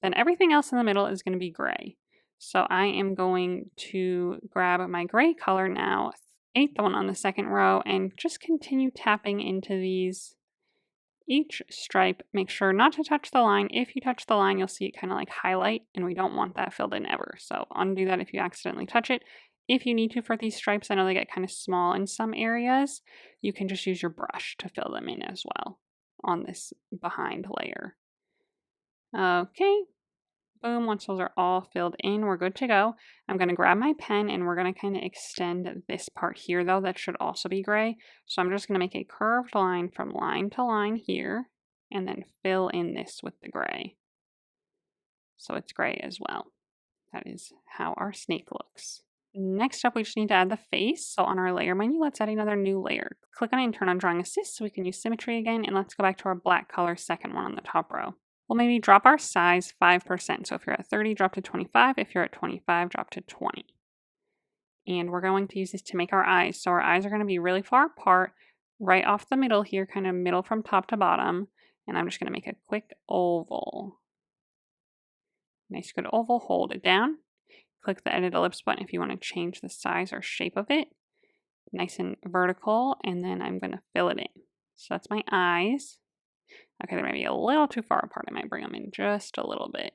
Then everything else in the middle is going to be gray. So I am going to grab my gray color now, 8th one on the second row, and just continue tapping into these. Each stripe, make sure not to touch the line. If you touch the line, you'll see it kind of like highlight, and we don't want that filled in ever. So undo that if you accidentally touch it. If you need to for these stripes, I know they get kind of small in some areas, you can just use your brush to fill them in as well on this behind layer. Okay, boom, once those are all filled in, we're good to go. I'm going to grab my pen and we're going to kind of extend this part here though, that should also be gray. So I'm just going to make a curved line from line to line here and then fill in this with the gray. So it's gray as well. That is how our snake looks. Next up, we just need to add the face. So on our layer menu, let's add another new layer. Click on it and turn on drawing assist so we can use symmetry again. And let's go back to our black color, second one on the top row. We'll maybe drop our size 5%. So if you're at 30, drop to 25. If you're at 25, drop to 20. And we're going to use this to make our eyes. So our eyes are going to be really far apart, right off the middle here, kind of middle from top to bottom. And I'm just going to make a quick oval. Nice good oval, hold it down. Click the edit ellipse button if you want to change the size or shape of it. Nice and vertical, and then I'm going to fill it in. So that's my eyes. Okay, they might be a little too far apart. I might bring them in just a little bit.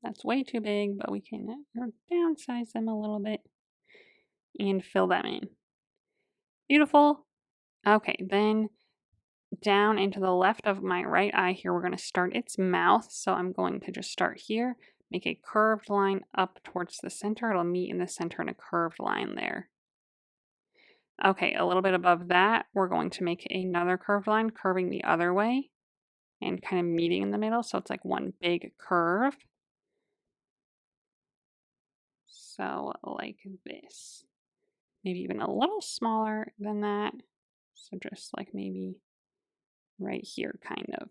That's way too big, but we can downsize them a little bit and fill them in. Beautiful. Okay, then down into the left of my right eye here, we're going to start its mouth. So I'm going to just start here, make a curved line up towards the center. It'll meet in the center in a curved line there. Okay, a little bit above that, we're going to make another curved line, curving the other way and kind of meeting in the middle. So it's like one big curve. So like this. Maybe even a little smaller than that. So just like maybe right here, kind of.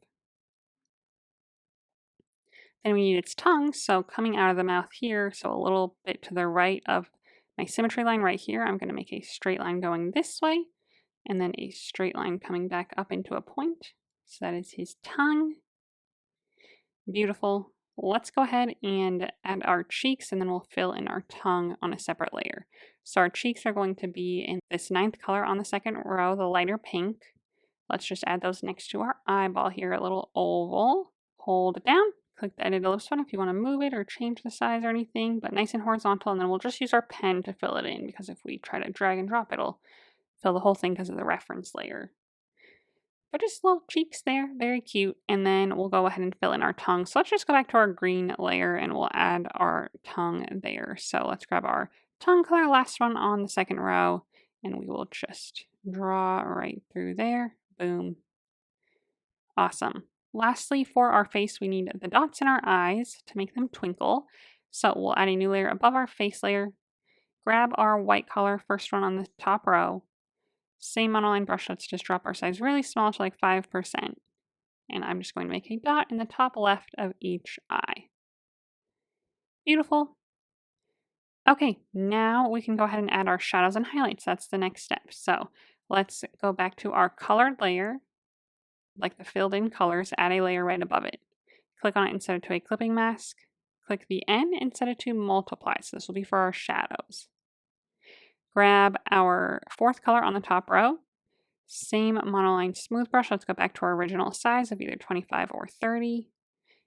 Then we need its tongue, so coming out of the mouth here, so a little bit to the right of my symmetry line right here, I'm going to make a straight line going this way, and then a straight line coming back up into a point. So that is his tongue. Beautiful. Let's go ahead and add our cheeks, and then we'll fill in our tongue on a separate layer. So our cheeks are going to be in this 9th color on the 2nd row, the lighter pink. Let's just add those next to our eyeball here, a little oval. Hold it down. Click the edit ellipse button if you want to move it or change the size or anything, but nice and horizontal, and then we'll just use our pen to fill it in, because if we try to drag and drop, it'll fill the whole thing because of the reference layer. But just little cheeks there, very cute, and then we'll go ahead and fill in our tongue. So let's just go back to our green layer and we'll add our tongue there. So let's grab our tongue color, last one on the 2nd row, and we will just draw right through there. Boom. Awesome. Lastly, for our face, we need the dots in our eyes to make them twinkle. So we'll add a new layer above our face layer. Grab our white color, first one on the top row. Same monoline brush, let's just drop our size really small to like 5%. And I'm just going to make a dot in the top left of each eye. Beautiful. Okay, now we can go ahead and add our shadows and highlights. That's the next step. So let's go back to our colored layer, like the filled in colors, add a layer right above it. Click on it and set it to a clipping mask. Click the N and set it to multiply. So this will be for our shadows. Grab our 4th color on the top row. Same monoline smooth brush. Let's go back to our original size of either 25 or 30.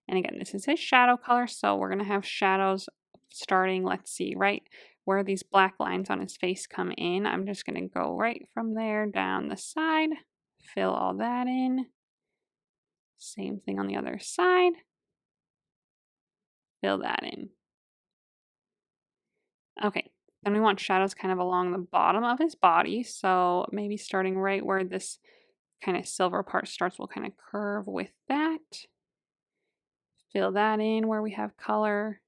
And again, this is his shadow color. So we're going to have shadows starting, let's see, right where these black lines on his face come in. I'm just going to go right from there down the side. Fill all that in. Same thing on the other side. Fill that in. Okay, then we want shadows kind of along the bottom of his body. So maybe starting right where this kind of silver part starts, we'll kind of curve with that. Fill that in where we have color.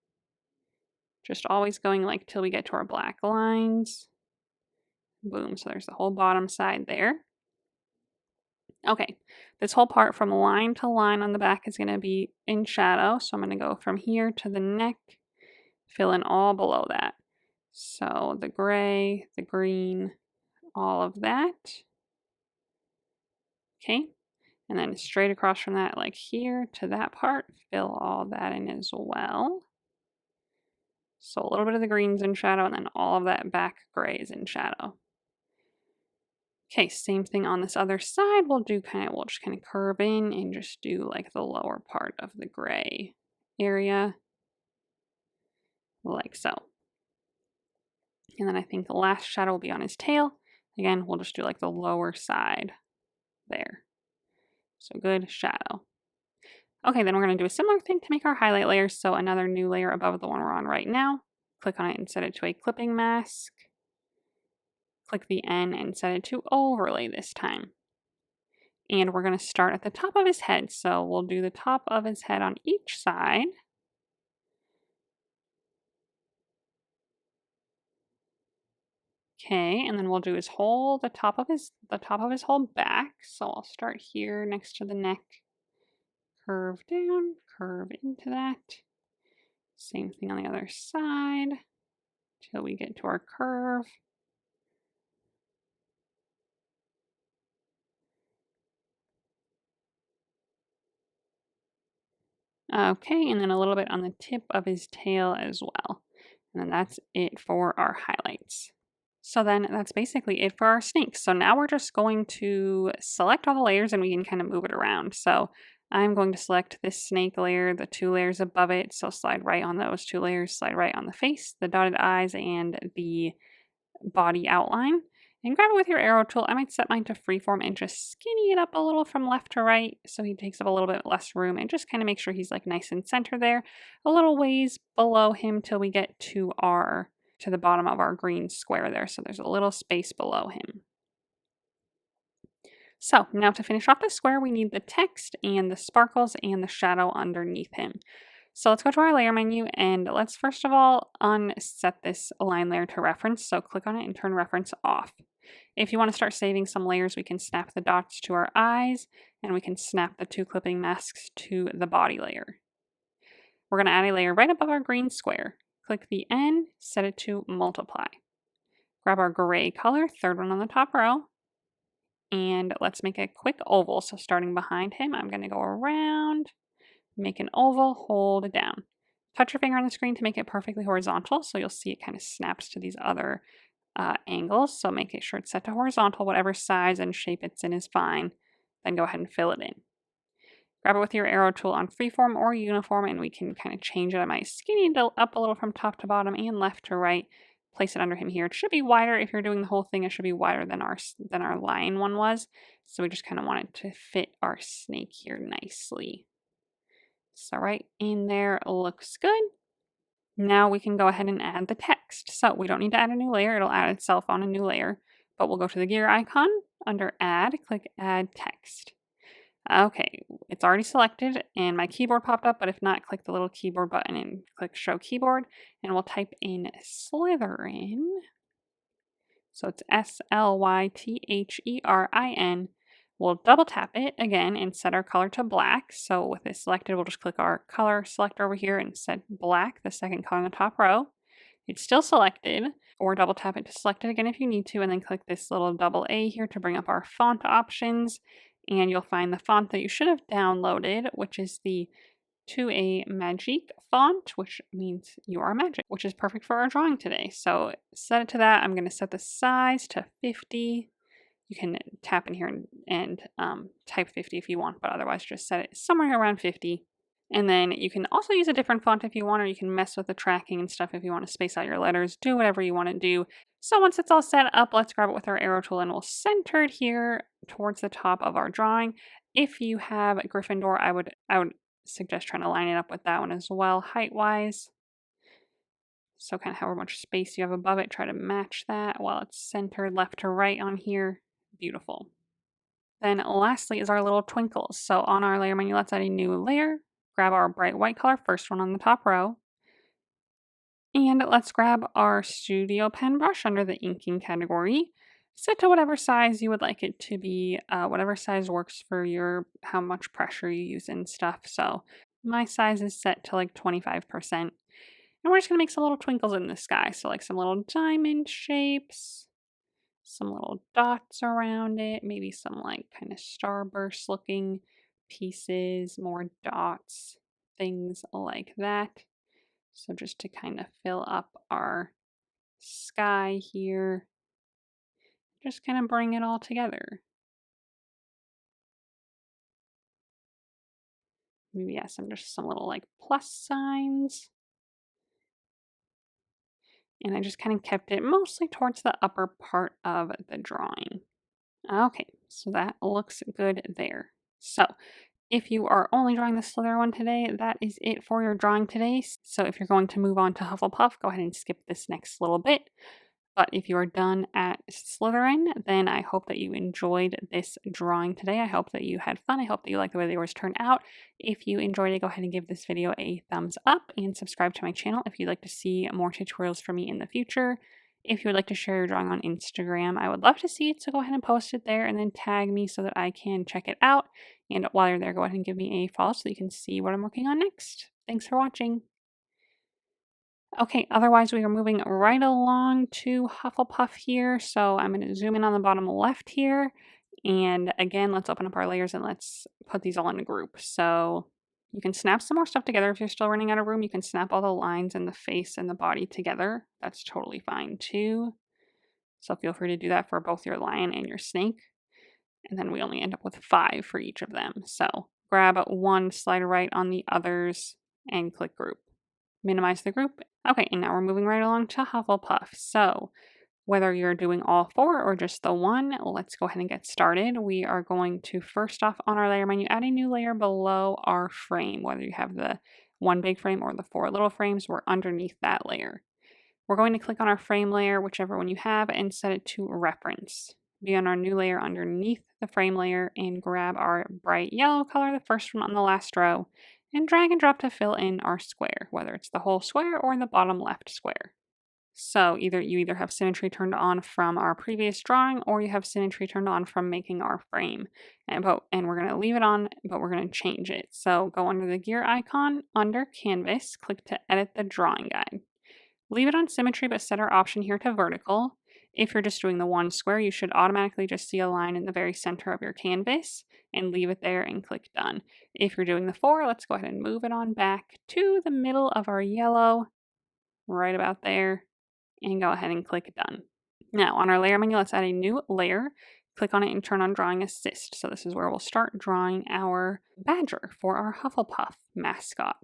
Just always going like till we get to our black lines. Boom, so there's the whole bottom side there. Okay, this whole part from line to line on the back is going to be in shadow. So I'm going to go from here to the neck, fill in all below that. So the gray, the green, all of that. Okay, and then straight across from that, like here to that part, fill all that in as well. So a little bit of the greens in shadow, and then all of that back gray is in shadow. Okay, same thing on this other side. We'll just kind of curve in and just do like the lower part of the gray area, like so. And then I think the last shadow will be on his tail. Again, we'll just do like the lower side there. So good shadow. Okay, then we're going to do a similar thing to make our highlight layers. So another new layer above the one we're on right now. Click on it and set it to a clipping mask. Click the N and set it to overlay this time. And we're going to start at the top of his head. So we'll do the top of his head on each side. Okay, and then we'll do the top of his whole back. So I'll start here next to the neck. Curve down, curve into that. Same thing on the other side till we get to our curve. Okay, and then a little bit on the tip of his tail as well. And then that's it for our highlights. So then that's basically it for our snake. So now we're just going to select all the layers and we can kind of move it around. So I'm going to select this snake layer, the 2 layers above it. So slide right on those 2 layers, slide right on the face, the dotted eyes, and the body outline. And grab it with your arrow tool. I might set mine to freeform and just skinny it up a little from left to right so he takes up a little bit less room, and just kind of make sure he's like nice and center there. A little ways below him till we get to the bottom of our green square there. So there's a little space below him. So now to finish off the square, we need the text and the sparkles and the shadow underneath him. So let's go to our layer menu and let's first of all unset this align layer to reference. So click on it and turn reference off. If you want to start saving some layers, we can snap the dots to our eyes and we can snap the 2 clipping masks to the body layer. We're going to add a layer right above our green square. Click the N, set it to multiply. Grab our gray color, 3rd one on the top row, and let's make a quick oval. So starting behind him, I'm going to go around, make an oval, hold it down. Touch your finger on the screen to make it perfectly horizontal, so you'll see it kind of snaps to these other angles. So make sure it's set to horizontal. Whatever size and shape it's in is fine. Then go ahead and fill it in. Grab it with your arrow tool on freeform or uniform, and we can kind of change it. I might skinny it up a little from top to bottom and left to right. Place it under him here. It should be wider. If you're doing the whole thing, it should be wider than our lion one was. So we just kind of want it to fit our snake here nicely. So right in there looks good. Now we can go ahead and add the text. So we don't need to add a new layer. It'll add itself on a new layer. But we'll go to the gear icon. Under Add, click Add Text. Okay, it's already selected and my keyboard popped up, but if not, click the little keyboard button and click Show Keyboard, and we'll type in Slytherin. So it's Slytherin. We'll double tap it again and set our color to black. So with this selected, we'll just click our color selector over here and set black, the 2nd color in the top row. It's still selected, or double tap it to select it again if you need to, and then click this little double A here to bring up our font options. And you'll find the font that you should have downloaded, which is the 2A Magic font, which means you are magic, which is perfect for our drawing today. So set it to that. I'm going to set the size to 50. You can tap in here and type 50 if you want, but otherwise just set it somewhere around 50. And then you can also use a different font if you want, or you can mess with the tracking and stuff if you want to space out your letters. Do whatever you want to do. So once it's all set up, let's grab it with our arrow tool and we'll center it here towards the top of our drawing. If you have Gryffindor, I would suggest trying to line it up with that one as well, height-wise. So kind of however much space you have above it, try to match that while it's centered left to right on here. Beautiful. Then lastly is our little twinkles. So on our layer menu, let's add a new layer. Grab our bright white color, 1st one on the top row. And let's grab our studio pen brush under the inking category. Set to whatever size you would like it to be, whatever size works for how much pressure you use and stuff. So my size is set to like 25%. And we're just going to make some little twinkles in the sky. So like some little diamond shapes, some little dots around it, maybe some like kind of starburst looking pieces, more dots, things like that. So just to kind of fill up our sky here, just kind of bring it all together. Maybe some little like plus signs. And I just kind of kept it mostly towards the upper part of the drawing. Okay, so that looks good there. So if you are only drawing the Slytherin one today, that is it for your drawing today. So if you're going to move on to Hufflepuff, go ahead and skip this next little bit. But if you are done at Slytherin, then I hope that you enjoyed this drawing today. I hope that you had fun. I hope that you like the way the yours turned out. If you enjoyed it, go ahead and give this video a thumbs up and subscribe to my channel if you'd like to see more tutorials from me in the future. If you would like to share your drawing on Instagram, I would love to see it, so go ahead and post it there and then tag me so that I can check it out. And while you're there, go ahead and give me a follow so you can see what I'm working on next. Thanks for watching. Okay, otherwise we are moving right along to Hufflepuff here. So I'm going to zoom in on the bottom left here. And again, let's open up our layers and let's put these all in a group. So you can snap some more stuff together if you're still running out of room. You can snap all the lines and the face and the body together. That's totally fine too. So feel free to do that for both your lion and your snake. And then we only end up with 5 for each of them. So grab one, slide right on the others, and click group. Minimize the group. Okay, and now we're moving right along to Hufflepuff. So whether you're doing all 4 or just the one, let's go ahead and get started. We are going to first off on our layer menu, add a new layer below our frame. Whether you have the one big frame or the 4 little frames, we're underneath that layer. We're going to click on our frame layer, whichever one you have, and set it to reference. Be on our new layer underneath the frame layer and grab our bright yellow color, the first one on the last row, and drag and drop to fill in our square, whether it's the whole square or the bottom left square. So you either have symmetry turned on from our previous drawing or you have symmetry turned on from making our frame. And we're going to leave it on, but we're going to change it. So go under the gear icon, under Canvas, click to edit the drawing guide. Leave it on symmetry, but set our option here to vertical. If you're just doing the one square, you should automatically just see a line in the very center of your canvas and leave it there and click done. If you're doing the 4, let's go ahead and move it on back to the middle of our yellow, right about there, and go ahead and click done. Now on our layer menu, let's add a new layer. Click on it and turn on Drawing Assist. So this is where we'll start drawing our badger for our Hufflepuff mascot.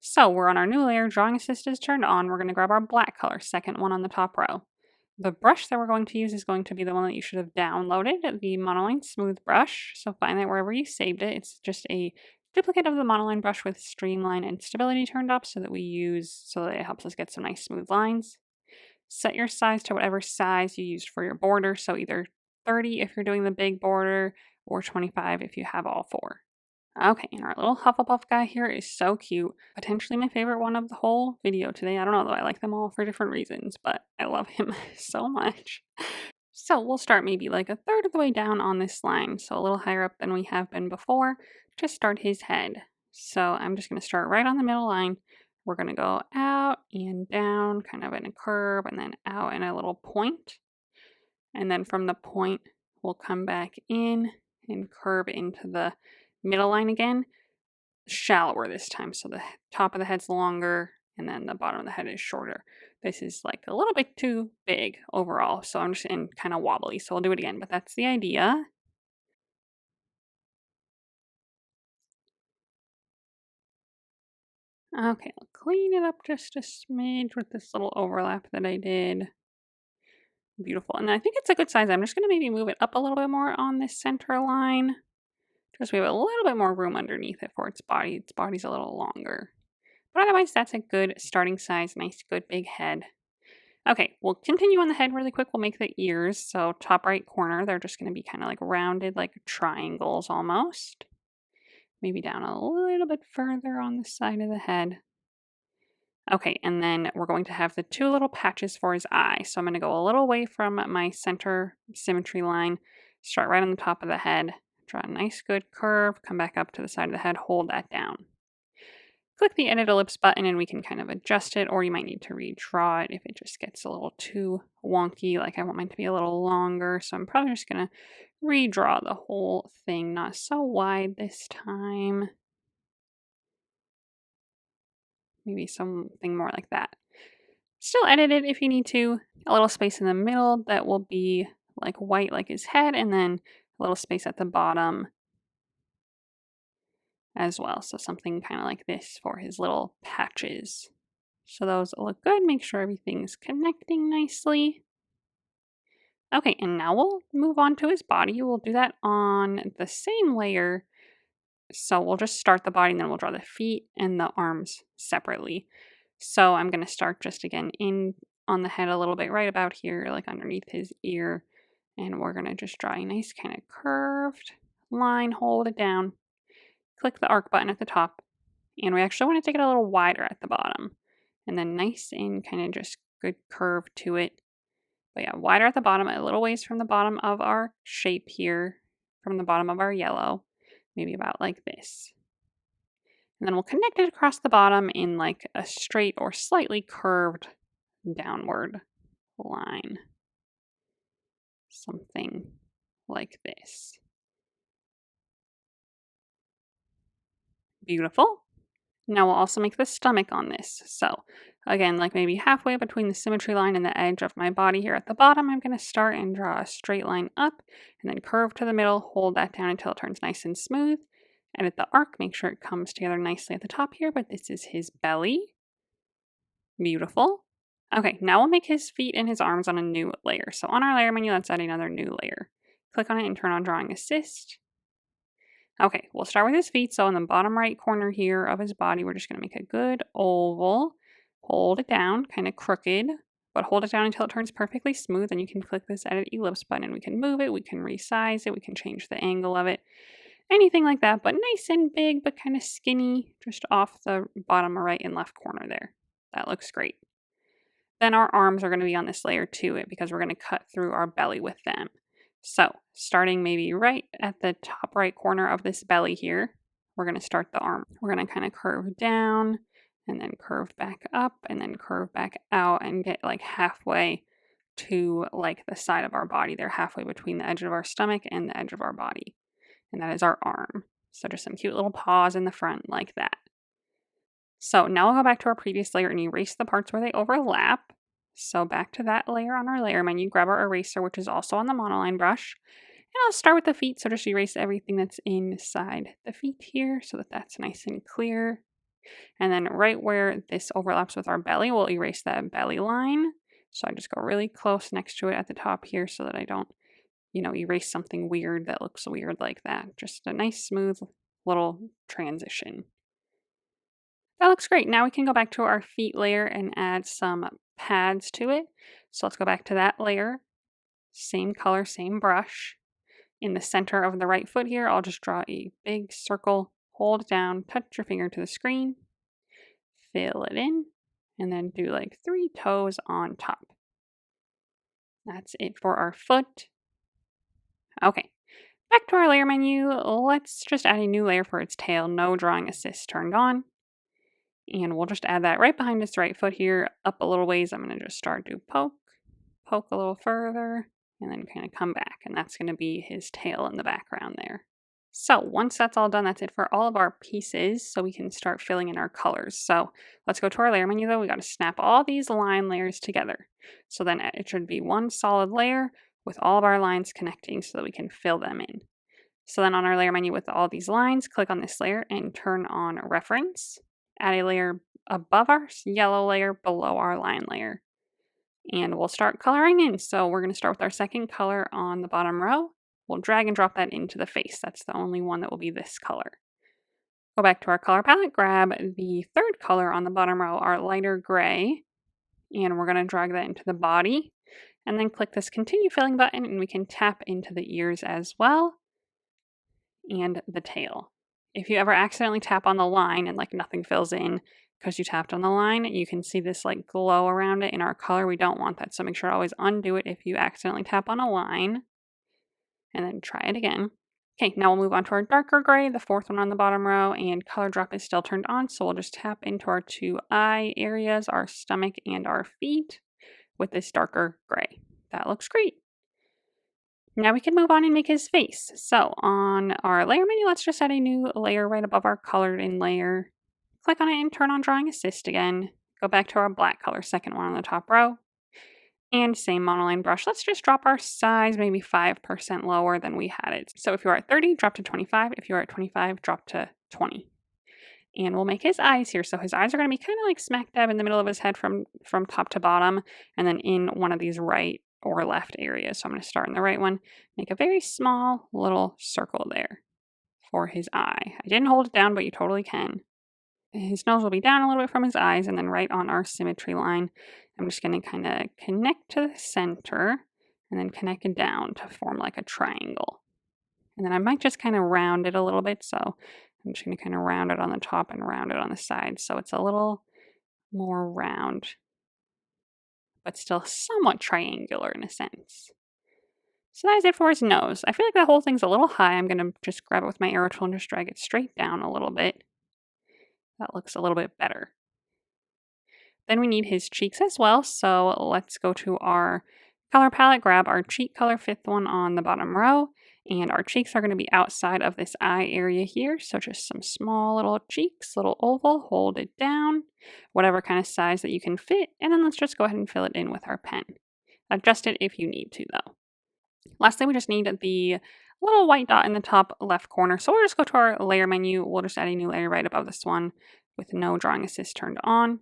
So we're on our new layer, Drawing Assist is turned on. We're going to grab our black color, second one on the top row. The brush that we're going to use is going to be the one that you should have downloaded, the Monoline Smooth Brush. So find that wherever you saved it. It's just a duplicate of the Monoline brush with streamline and stability turned up so that it helps us get some nice smooth lines. Set your size to whatever size you used for your border. So either 30 if you're doing the big border or 25 if you have all 4. Okay, and our little Hufflepuff guy here is so cute. Potentially my favorite one of the whole video today. I don't know though, I like them all for different reasons, but I love him so much. So we'll start maybe like a third of the way down on this line, so a little higher up than we have been before, to start his head. So I'm just going to start right on the middle line. We're going to go out and down, kind of in a curve, and then out in a little point. And then from the point, we'll come back in and curve into the middle line again, shallower this time. So the top of the head's longer and then the bottom of the head is shorter. This is like a little bit too big overall. So I'm just in kind of wobbly. So I'll do it again, but that's the idea. Okay, I'll clean it up just a smidge with this little overlap that I did. Beautiful. And I think it's a good size. I'm just going to maybe move it up a little bit more on this center line. Just we have a little bit more room underneath it for its body. Its body's a little longer. But otherwise, that's a good starting size. Nice, good big head. Okay, we'll continue on the head really quick. We'll make the ears. So top right corner, they're just going to be kind of like rounded, like triangles almost. Maybe down a little bit further on the side of the head. Okay, and then we're going to have the 2 little patches for his eye. So I'm going to go a little away from my center symmetry line, start right on the top of the head, draw a nice good curve, come back up to the side of the head, hold that down. Click the Edit Ellipse button and we can kind of adjust it, or you might need to redraw it if it just gets a little too wonky, like I want mine to be a little longer. So I'm probably just going to redraw the whole thing, not so wide this time. Maybe something more like that. Still edit it if you need to. A little space in the middle that will be like white like his head, and then a little space at the bottom as well. So something kind of like this for his little patches. So those look good. Make sure everything's connecting nicely. Okay, and now we'll move on to his body. We'll do that on the same layer. So we'll just start the body and then we'll draw the feet and the arms separately. So I'm going to start just again in on the head a little bit right about here, like underneath his ear. And we're going to just draw a nice kind of curved line, hold it down, click the arc button at the top. And we actually want to take it a little wider at the bottom. And then nice and kind of just good curve to it. But yeah, wider at the bottom, a little ways from the bottom of our shape here, from the bottom of our yellow, maybe about like this. And then we'll connect it across the bottom in like a straight or slightly curved downward line. Something like this. Beautiful. Now we'll also make the stomach on this. So again, like maybe halfway between the symmetry line and the edge of my body here at the bottom, I'm going to start and draw a straight line up and then curve to the middle, hold that down until it turns nice and smooth. Edit the arc, make sure it comes together nicely at the top here, but this is his belly. Beautiful. Okay, now we'll make his feet and his arms on a new layer. So on our layer menu, let's add another new layer. Click on it and turn on Drawing Assist. Okay, we'll start with his feet. So in the bottom right corner here of his body, we're just going to make a good oval. Hold it down, kind of crooked, but hold it down until it turns perfectly smooth. And you can click this Edit Ellipse button and we can move it, we can resize it, we can change the angle of it, anything like that. But nice and big, but kind of skinny, just off the bottom right and left corner there. That looks great. Then our arms are going to be on this layer to it because we're going to cut through our belly with them. So starting maybe right at the top right corner of this belly here, we're going to start the arm. We're going to kind of curve down and then curve back up and then curve back out and get like halfway to like the side of our body. They're halfway between the edge of our stomach and the edge of our body. And that is our arm. So just some cute little paws in the front like that. So now we'll go back to our previous layer and erase the parts where they overlap. So back to that layer on our layer menu, grab our eraser, which is also on the monoline brush. And I'll start with the feet, so just erase everything that's inside the feet here so that that's nice and clear. And then right where this overlaps with our belly, we'll erase that belly line. So I just go really close next to it at the top here so that I don't, erase something weird that looks weird like that. Just a nice smooth little transition. That looks great. Now we can go back to our feet layer and add some pads to it. So let's go back to that layer. Same color, same brush. In the center of the right foot here, I'll just draw a big circle, hold it down, touch your finger to the screen, fill it in, and then do like 3 toes on top. That's it for our foot. Okay, back to our layer menu. Let's just add a new layer for its tail. No Drawing Assist turned on. And we'll just add that right behind this right foot here, up a little ways. I'm going to just start to poke a little further, and then kind of come back. And that's going to be his tail in the background there. So once that's all done, that's it for all of our pieces. So we can start filling in our colors. So let's go to our layer menu though. We got to snap all these line layers together. So then it should be one solid layer with all of our lines connecting so that we can fill them in. So then on our layer menu with all these lines, click on this layer and turn on Reference. Add a layer above our yellow layer, below our line layer. And we'll start coloring in. So we're going to start with our second color on the bottom row. We'll drag and drop that into the face. That's the only one that will be this color. Go back to our color palette, grab the third color on the bottom row, our lighter gray, and we're going to drag that into the body. And then click this Continue Filling button, and we can tap into the ears as well, and the tail. If you ever accidentally tap on the line and like nothing fills in because you tapped on the line, you can see this like glow around it in our color. We don't want that, so make sure to always undo it if you accidentally tap on a line, and then try it again. Okay, now we'll move on to our darker gray, the fourth one on the bottom row, and color drop is still turned on, so we'll just tap into our 2 eye areas, our stomach and our feet with this darker gray. That looks great. Now we can move on and make his face. So on our layer menu, let's just add a new layer right above our colored in layer. Click on it and turn on Drawing Assist again. Go back to our black color, second one on the top row. And same monoline brush. Let's just drop our size maybe 5% lower than we had it. So if you're at 30, drop to 25. If you're at 25, drop to 20. And we'll make his eyes here. So his eyes are going to be kind of like smack dab in the middle of his head from top to bottom, and then in one of these right or left areas. So I'm going to start in the right one, make a very small little circle there for his eye. I didn't hold it down, but you totally can. His nose will be down a little bit from his eyes, and then right on our symmetry line, I'm just going to kind of connect to the center and then connect it down to form like a triangle. And then I might just kind of round it a little bit. So I'm just going to kind of round it on the top and round it on the side. So it's a little more round, but still somewhat triangular in a sense. So that is it for his nose. I feel like that whole thing's a little high. I'm going to just grab it with my arrow tool and just drag it straight down a little bit. That looks a little bit better. Then we need his cheeks as well. So let's go to our color palette, grab our cheek color, fifth one on the bottom row, And our cheeks are going to be outside of this eye area here. So just some small little cheeks, little oval, hold it down, whatever kind of size that you can fit. And then let's just go ahead and fill it in with our pen. Adjust it if you need to though. Lastly, we just need the little white dot in the top left corner. So we'll just go to our layer menu. We'll just add a new layer right above this one with no drawing assist turned on.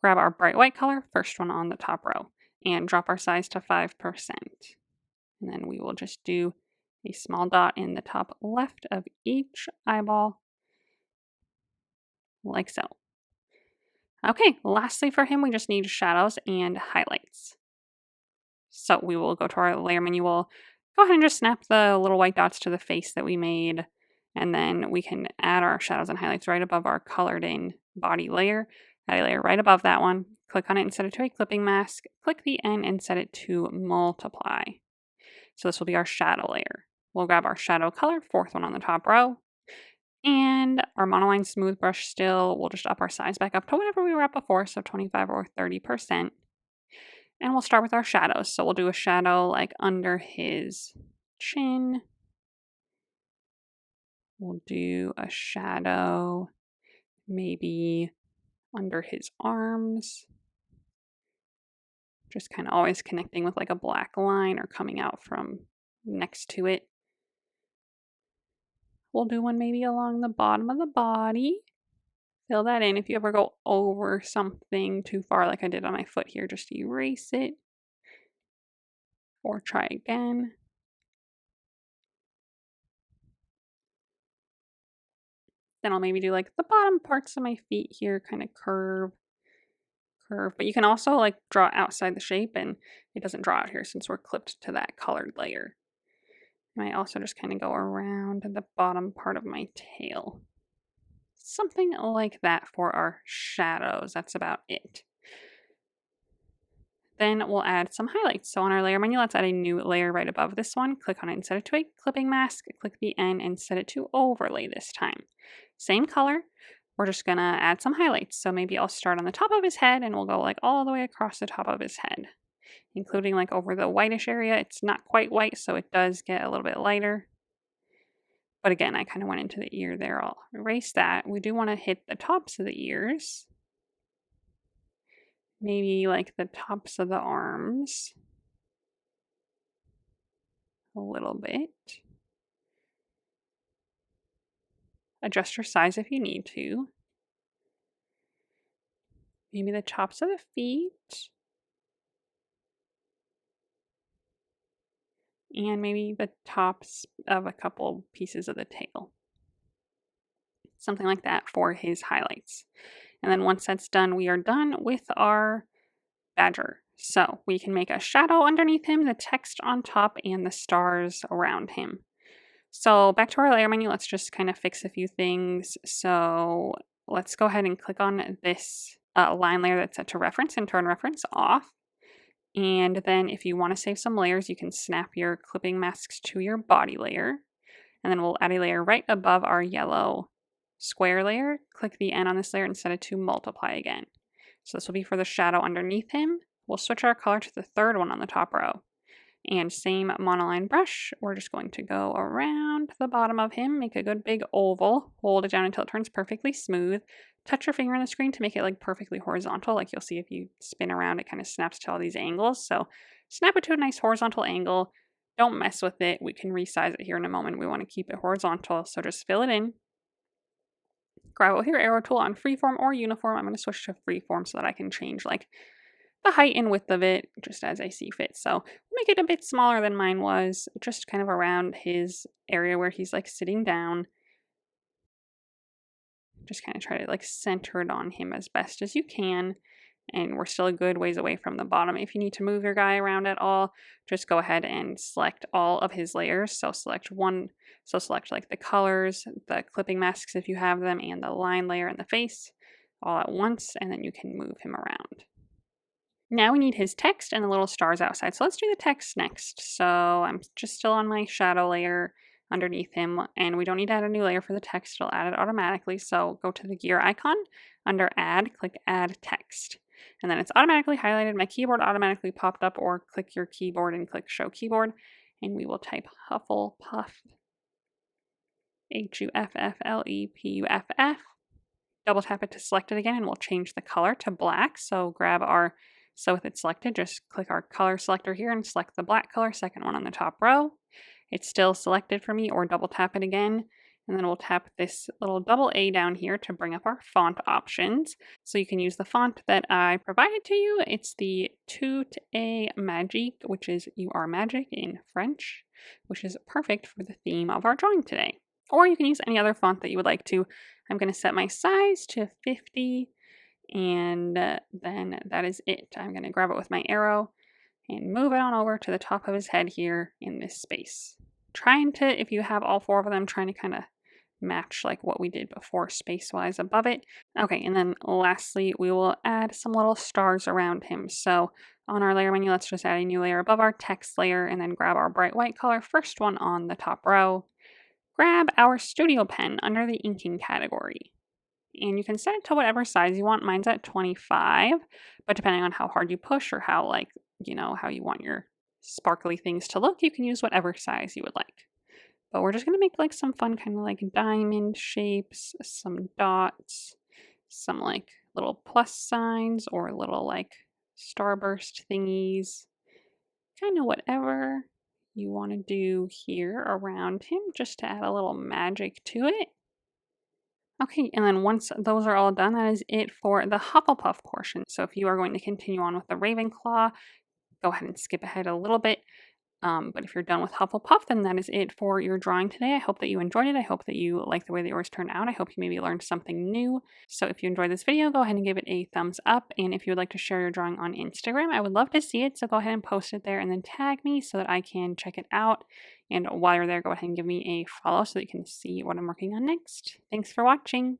Grab our bright white color, first one on the top row, and drop our size to 5%. And then we will just do a small dot in the top left of each eyeball, like so. Okay, lastly for him, we just need shadows and highlights. So we will go to our layer menu. We'll go ahead and just snap the little white dots to the face that we made. And then we can add our shadows and highlights right above our colored in body layer. Add a layer right above that one. Click on it and set it to a clipping mask. Click the N and set it to multiply. So this will be our shadow layer. We'll grab our shadow color, fourth one on the top row. And our monoline smooth brush still, we'll just up our size back up to whatever we were at before, so 25 or 30%. And we'll start with our shadows. So we'll do a shadow like under his chin. We'll do a shadow maybe under his arms. Just kind of always connecting with like a black line or coming out from next to it. We'll do one maybe along the bottom of the body. Fill that in. If you ever go over something too far like I did on my foot here, just erase it. Or try again. Then I'll maybe do like the bottom parts of my feet here, kind of curve. But you can also like draw outside the shape and it doesn't draw out here since we're clipped to that colored layer. I might also just kind of go around the bottom part of my tail. Something like that for our shadows. That's about it. Then we'll add some highlights. So on our layer menu, let's add a new layer right above this one. Click on it and set it to a clipping mask. Click the N and set it to overlay this time. Same color. We're just going to add some highlights. So maybe I'll start on the top of his head and we'll go like all the way across the top of his head, including like over the whitish area. It's not quite white, so it does get a little bit lighter. But again, I kind of went into the ear there. I'll erase that. We do want to hit the tops of the ears. Maybe like the tops of the arms. A little bit. Adjust your size if you need to. Maybe the tops of the feet. And maybe the tops of a couple pieces of the tail. Something like that for his highlights. And then once that's done, we are done with our badger. So we can make a shadow underneath him, the text on top, and the stars around him. So back to our layer menu, let's just kind of fix a few things. So let's go ahead and click on this line layer that's set to reference and turn reference off. And then if you want to save some layers, you can snap your clipping masks to your body layer. And then we'll add a layer right above our yellow square layer. Click the N on this layer and set it to multiply again. So this will be for the shadow underneath him. We'll switch our color to the third one on the top row. And same monoline brush, we're just going to go around the bottom of him, make a good big oval, hold it down until it turns perfectly smooth. Touch your finger on the screen to make it like perfectly horizontal. Like you'll see if you spin around, it kind of snaps to all these angles. So snap it to a nice horizontal angle. Don't mess with it. We can resize it here in a moment. We want to keep it horizontal, so just fill it in. Grab it with your arrow tool on freeform or uniform. I'm going to switch to freeform so that I can change like the height and width of it just as I see fit. So make it a bit smaller than mine was, just kind of around his area where he's like sitting down. Just kind of try to like center it on him as best as you can. And we're still a good ways away from the bottom. If you need to move your guy around at all, just go ahead and select all of his layers. So select one, so select like the colors, the clipping masks if you have them, and the line layer in the face all at once, and then you can move him around. Now we need his text and the little stars outside. So let's do the text next. So I'm just still on my shadow layer underneath him, and we don't need to add a new layer for the text. It'll add it automatically. So go to the gear icon, under add, click add text. And then it's automatically highlighted. My keyboard automatically popped up, or click your keyboard and click show keyboard. and we will type Hufflepuff, Hufflepuff. Double tap it to select it again, and we'll change the color to black. So with it selected, just click our color selector here and select the black color, second one on the top row. It's still selected for me, or double tap it again. And then we'll tap this little double A down here to bring up our font options. So you can use the font that I provided to you. It's the Tout et Magique, which is You Are Magic in French, which is perfect for the theme of our drawing today. Or you can use any other font that you would like to. I'm going to set my size to 50, and then that is it. I'm going to grab it with my arrow and move it on over to the top of his head here in this space. Trying to, if you have all four of them, trying to kind of match like what we did before space-wise above it. Okay, and then lastly, we will add some little stars around him. So on our layer menu, let's just add a new layer above our text layer, and then grab our bright white color, first one on the top row. Grab our studio pen under the inking category. And you can set it to whatever size you want. Mine's at 25, but depending on how hard you push or how how you want your sparkly things to look, you can use whatever size you would like. But we're just going to make like some fun kind of like diamond shapes, some dots, some like little plus signs or little like starburst thingies. Kind of whatever you want to do here around him just to add a little magic to it. Okay, and then once those are all done, that is it for the Hufflepuff portion. So if you are going to continue on with the Ravenclaw, go ahead and skip ahead a little bit. But if you're done with Hufflepuff, then that is it for your drawing today. I hope that you enjoyed it. I hope that you like the way that yours turned out. I hope you maybe learned something new. So if you enjoyed this video, go ahead and give it a thumbs up. And if you would like to share your drawing on Instagram, I would love to see it. So go ahead and post it there and then tag me so that I can check it out. And while you're there, go ahead and give me a follow so that you can see what I'm working on next. Thanks for watching.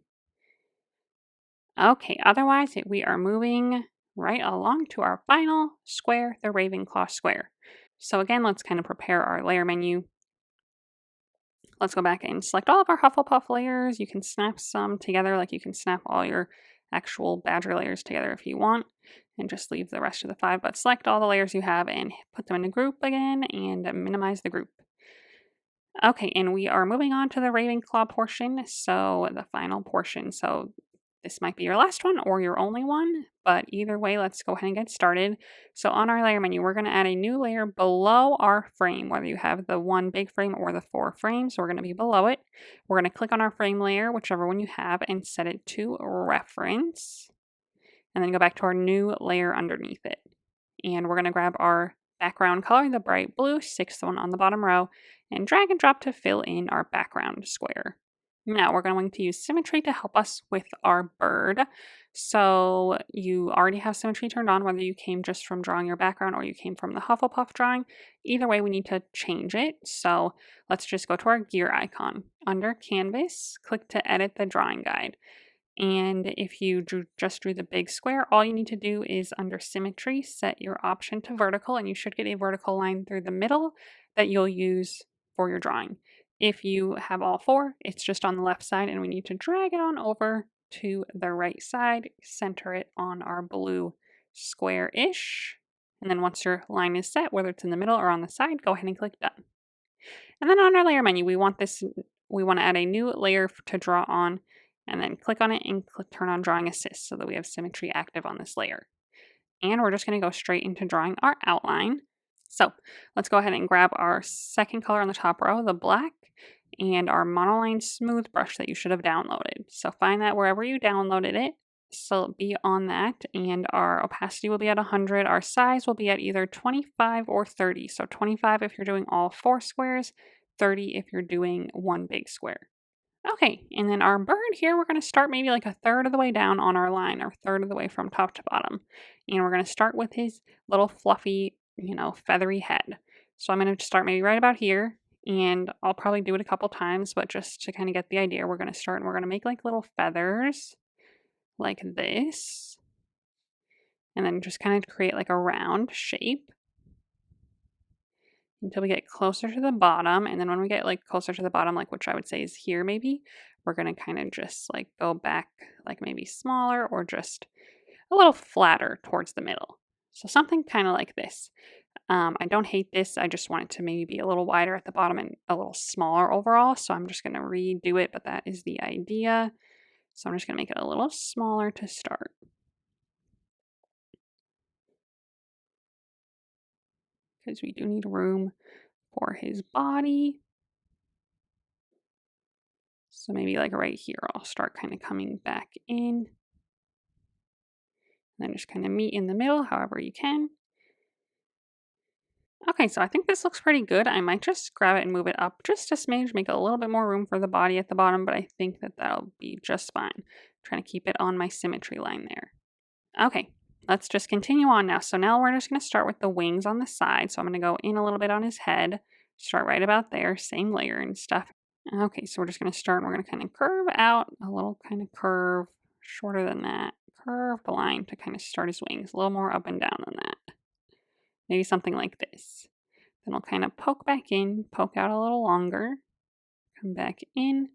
Okay, otherwise, we are moving right along to our final square, the Ravenclaw square. So again, let's kind of prepare our layer menu. Let's go back and select all of our Hufflepuff layers. You can snap some together, like you can snap all your actual Badger layers together if you want, and just leave the rest of the 5, but select all the layers you have and put them in a group again and minimize the group. Okay, and we are moving on to the Ravenclaw portion, so the final portion. So this might be your last one or your only one, but either way, let's go ahead and get started. So on our layer menu, we're going to add a new layer below our frame, whether you have the 1 big frame or the 4 frames. So we're going to be below it. We're going to click on our frame layer, whichever one you have, and set it to reference. And then go back to our new layer underneath it. And we're going to grab our background color, the bright blue, 6th one on the bottom row, and drag and drop to fill in our background square. Now we're going to use symmetry to help us with our bird. So you already have symmetry turned on, whether you came just from drawing your background or you came from the Hufflepuff drawing. Either way, we need to change it. So let's just go to our gear icon. Under Canvas, click to edit the drawing guide. And if you just drew the big square, all you need to do is under symmetry, set your option to vertical, and you should get a vertical line through the middle that you'll use for your drawing. If you have all 4, it's just on the left side, and we need to drag it on over to the right side, center it on our blue square-ish. And then once your line is set, whether it's in the middle or on the side, go ahead and click done. And then on our layer menu, we want to add a new layer to draw on, and then click on it and turn on Drawing Assist so that we have symmetry active on this layer. And we're just going to go straight into drawing our outline. So let's go ahead and grab our second color on the top row, the black, and our monoline smooth brush that you should have downloaded. So find that wherever you downloaded it. So be on that, and our opacity will be at 100. Our size will be at either 25 or 30. So 25 if you're doing all 4 squares, 30 if you're doing 1 big square. Okay, and then our bird here, we're going to start maybe like a third of the way down on our line, or third of the way from top to bottom. And we're going to start with his little fluffy, feathery head. So I'm going to start maybe right about here, and I'll probably do it a couple times, but just to kind of get the idea, we're going to start and we're going to make like little feathers like this. And then just kind of create like a round shape until we get closer to the bottom. And then when we get like closer to the bottom, like which I would say is here maybe, we're going to kind of just like go back like maybe smaller or just a little flatter towards the middle. So something kind of like this. I don't hate this. I just want it to maybe be a little wider at the bottom and a little smaller overall. So I'm just going to redo it, but that is the idea. So I'm just going to make it a little smaller to start. Because we do need room for his body. So maybe like right here, I'll start kind of coming back in. And then just kind of meet in the middle, however you can. Okay, so I think this looks pretty good. I might just grab it and move it up just a smidge, make a little bit more room for the body at the bottom, but I think that that'll be just fine. I'm trying to keep it on my symmetry line there. Okay, let's just continue on now. So now we're just going to start with the wings on the side. So I'm going to go in a little bit on his head, start right about there, same layer and stuff. Okay, so we're just going to start and we're going to kind of curve out a little kind of curve, shorter than that, curve the line to kind of start his wings, a little more up and down than that. Maybe something like this. Then I'll kind of poke back in, poke out a little longer, come back in,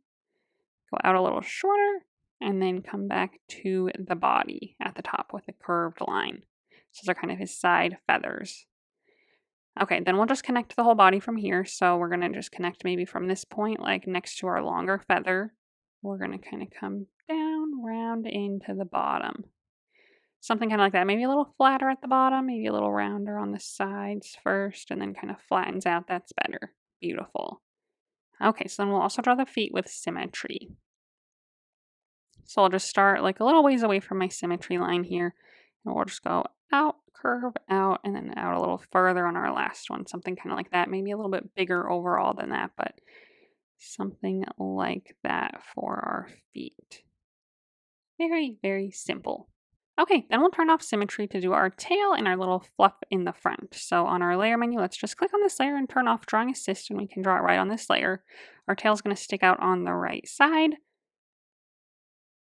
go out a little shorter, and then come back to the body at the top with a curved line. So those are kind of his side feathers. Okay, then we'll just connect the whole body from here. So we're going to just connect maybe from this point, like next to our longer feather. We're going to kind of come down, round into the bottom. Something kind of like that. Maybe a little flatter at the bottom, maybe a little rounder on the sides first, and then kind of flattens out. That's better. Beautiful. Okay, so then we'll also draw the feet with symmetry. So I'll just start like a little ways away from my symmetry line here. And we'll just go out, curve out, and then out a little further on our last one. Something kind of like that. Maybe a little bit bigger overall than that, but something like that for our feet. Very, very simple. Okay, then we'll turn off symmetry to do our tail and our little fluff in the front. So on our layer menu, let's just click on this layer and turn off drawing assist, and we can draw it right on this layer. Our tail is going to stick out on the right side.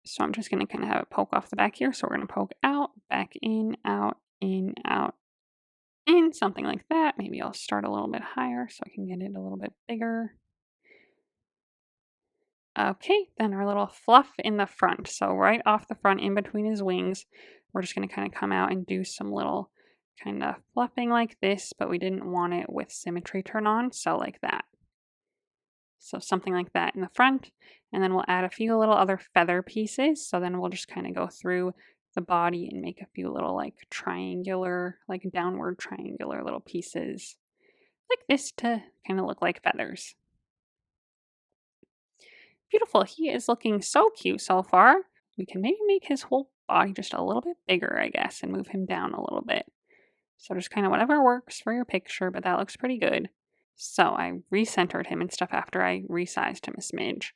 So I'm just going to kind of have it poke off the back here. So we're going to poke out, back in, out, in, something like that. Maybe I'll start a little bit higher so I can get it a little bit bigger. Okay, then our little fluff in the front. So right off the front in between his wings, we're just going to kind of come out and do some little kind of fluffing like this, but we didn't want it with symmetry turn on, so like that. So something like that in the front, and then we'll add a few little other feather pieces. So then we'll just kind of go through the body and make a few little like triangular, like downward triangular little pieces like this to kind of look like feathers. Beautiful. He is looking so cute so far. We can maybe make his whole body just a little bit bigger, I guess, and move him down a little bit. So just kind of whatever works for your picture, but that looks pretty good. So I recentered him and stuff after I resized him a smidge.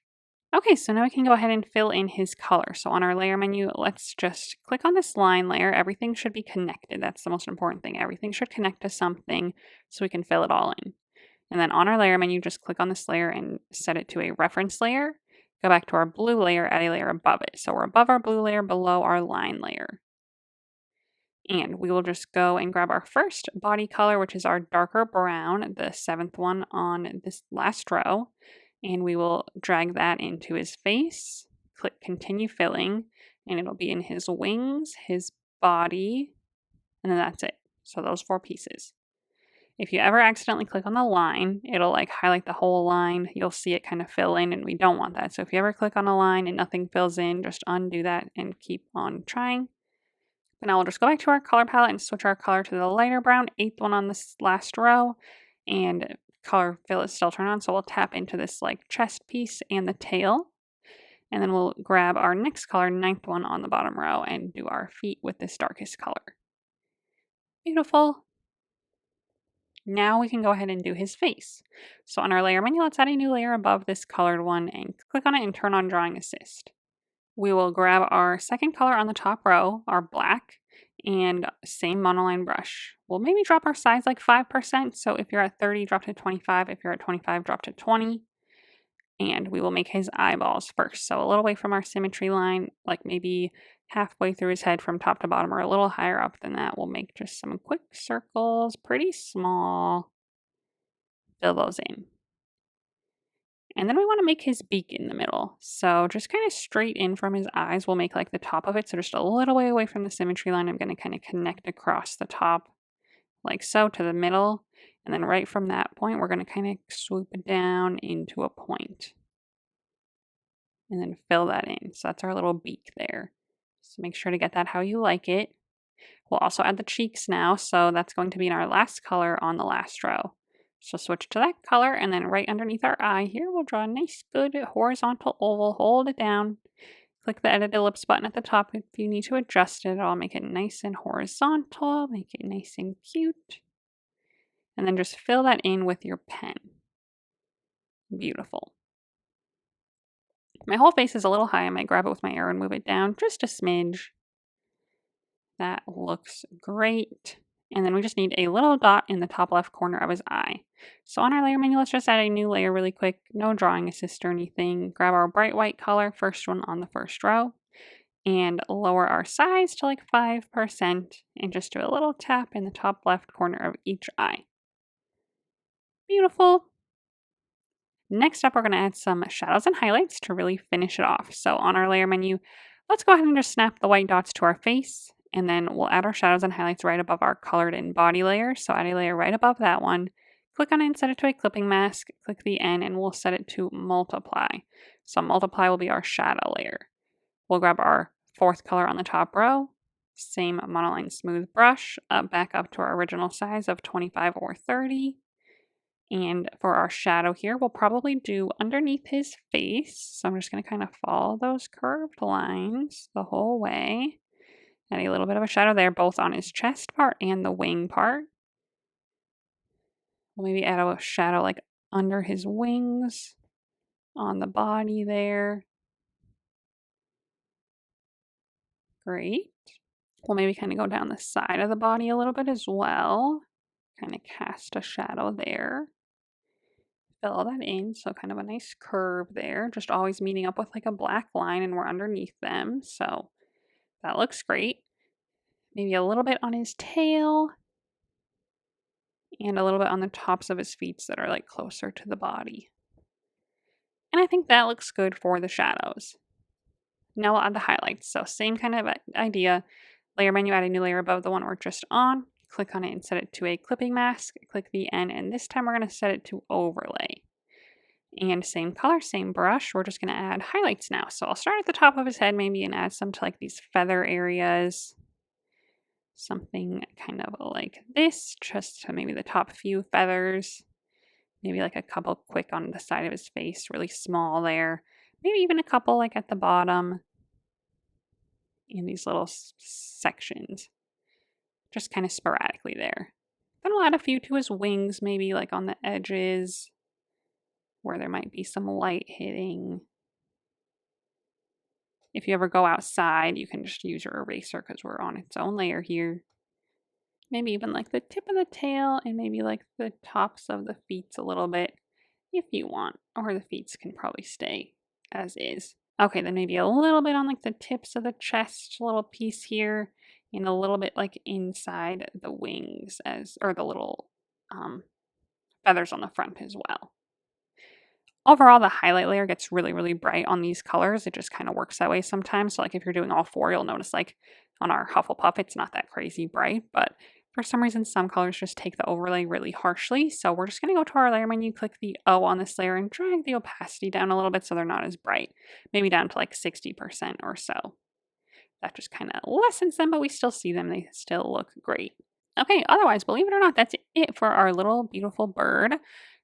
Okay, so now we can go ahead and fill in his color. So on our layer menu, let's just click on this line layer. Everything should be connected. That's the most important thing. Everything should connect to something so we can fill it all in. And then on our layer menu, just click on this layer and set it to a reference layer. Go back to our blue layer, add a layer above it. So we're above our blue layer, below our line layer. And we will just go and grab our first body color, which is our darker brown, the 7th one on this last row. And we will drag that into his face. Click continue filling, and it'll be in his wings, his body, and then that's it. So those 4 pieces. If you ever accidentally click on the line, it'll like highlight the whole line. You'll see it kind of fill in, and we don't want that. So if you ever click on a line and nothing fills in, just undo that and keep on trying. But now we'll just go back to our color palette and switch our color to the lighter brown, 8th one on this last row, and color fill is still turned on. So we'll tap into this like chest piece and the tail. And then we'll grab our next color, 9th one on the bottom row, and do our feet with this darkest color. Beautiful. Now we can go ahead and do his face. So on our layer menu, let's add a new layer above this colored one and click on it and turn on drawing assist. We will grab our second color on the top row, our black, and same monoline brush. We'll maybe drop our size like 5%. So if you're at 30, drop to 25. If you're at 25, drop to 20. And we will make his eyeballs first. So a little away from our symmetry line, like maybe halfway through his head from top to bottom, or a little higher up than that. We'll make just some quick circles, pretty small. Fill those in. And then we want to make his beak in the middle. So just kind of straight in from his eyes, we'll make like the top of it. So just a little way away from the symmetry line, I'm going to kind of connect across the top like so, to the middle. And then right from that point, we're going to kind of swoop it down into a point. And then fill that in. So that's our little beak there. So make sure to get that how you like it. We'll also add the cheeks now. So that's going to be in our last color on the last row. So switch to that color, and then right underneath our eye here, we'll draw a nice, good horizontal oval. Hold it down. Click the Edit Ellipse button at the top if you need to adjust it. I'll make it nice and horizontal, make it nice and cute. And then just fill that in with your pen. Beautiful. My whole face is a little high. I might grab it with my arrow and move it down just a smidge. That looks great. And then we just need a little dot in the top left corner of his eye. So on our layer menu, let's just add a new layer really quick. No drawing assist or anything. Grab our bright white color, first one on the first row, and lower our size to like 5% and just do a little tap in the top left corner of each eye. Beautiful. Next up, we're going to add some shadows and highlights to really finish it off. So on our layer menu, let's go ahead and just snap the white dots to our face, and then we'll add our shadows and highlights right above our colored in body layer. So add a layer right above that one. Click on it and set it to a clipping mask. Click the N and we'll set it to multiply. So multiply will be our shadow layer. We'll grab our fourth color on the top row, same monoline smooth brush, back up to our original size of 25 or 30. And for our shadow here, we'll probably do underneath his face. So I'm just going to kind of follow those curved lines the whole way. Add a little bit of a shadow there, both on his chest part and the wing part. We'll maybe add a shadow like under his wings, on the body there. Great. We'll maybe kind of go down the side of the body a little bit as well. Kind of cast a shadow there. Fill that in, so kind of a nice curve there, just always meeting up with like a black line, and we're underneath them, so that looks great. Maybe a little bit on his tail, and a little bit on the tops of his feet that are like closer to the body. And I think that looks good for the shadows. Now we'll add the highlights, so same kind of idea. Layer menu, add a new layer above the one we're just on. Click on it and set it to a clipping mask. Click the N, and this time we're going to set it to overlay. And same color, same brush. We're just going to add highlights now. So I'll start at the top of his head maybe and add some to like these feather areas. Something kind of like this, just to maybe the top few feathers. Maybe like a couple quick on the side of his face, really small there. Maybe even a couple like at the bottom in these little sections. Just kind of sporadically there. Then we'll add a few to his wings, maybe like on the edges where there might be some light hitting. If you ever go outside, you can just use your eraser because we're on its own layer here. Maybe even like the tip of the tail and maybe like the tops of the feet a little bit if you want. Or the feet can probably stay as is. Okay, then maybe a little bit on like the tips of the chest, a little piece here. And a little bit like inside the wings or the little feathers on the front as well. Overall, the highlight layer gets really, really bright on these colors. It just kind of works that way sometimes. So like if you're doing all four, you'll notice like on our Hufflepuff, it's not that crazy bright, but for some reason, some colors just take the overlay really harshly. So we're just going to go to our layer menu, click the O on this layer and drag the opacity down a little bit so they're not as bright. Maybe down to like 60% or so. That just kind of lessens them, but we still see them. They still look great. Okay, otherwise, believe it or not, that's it for our little beautiful bird.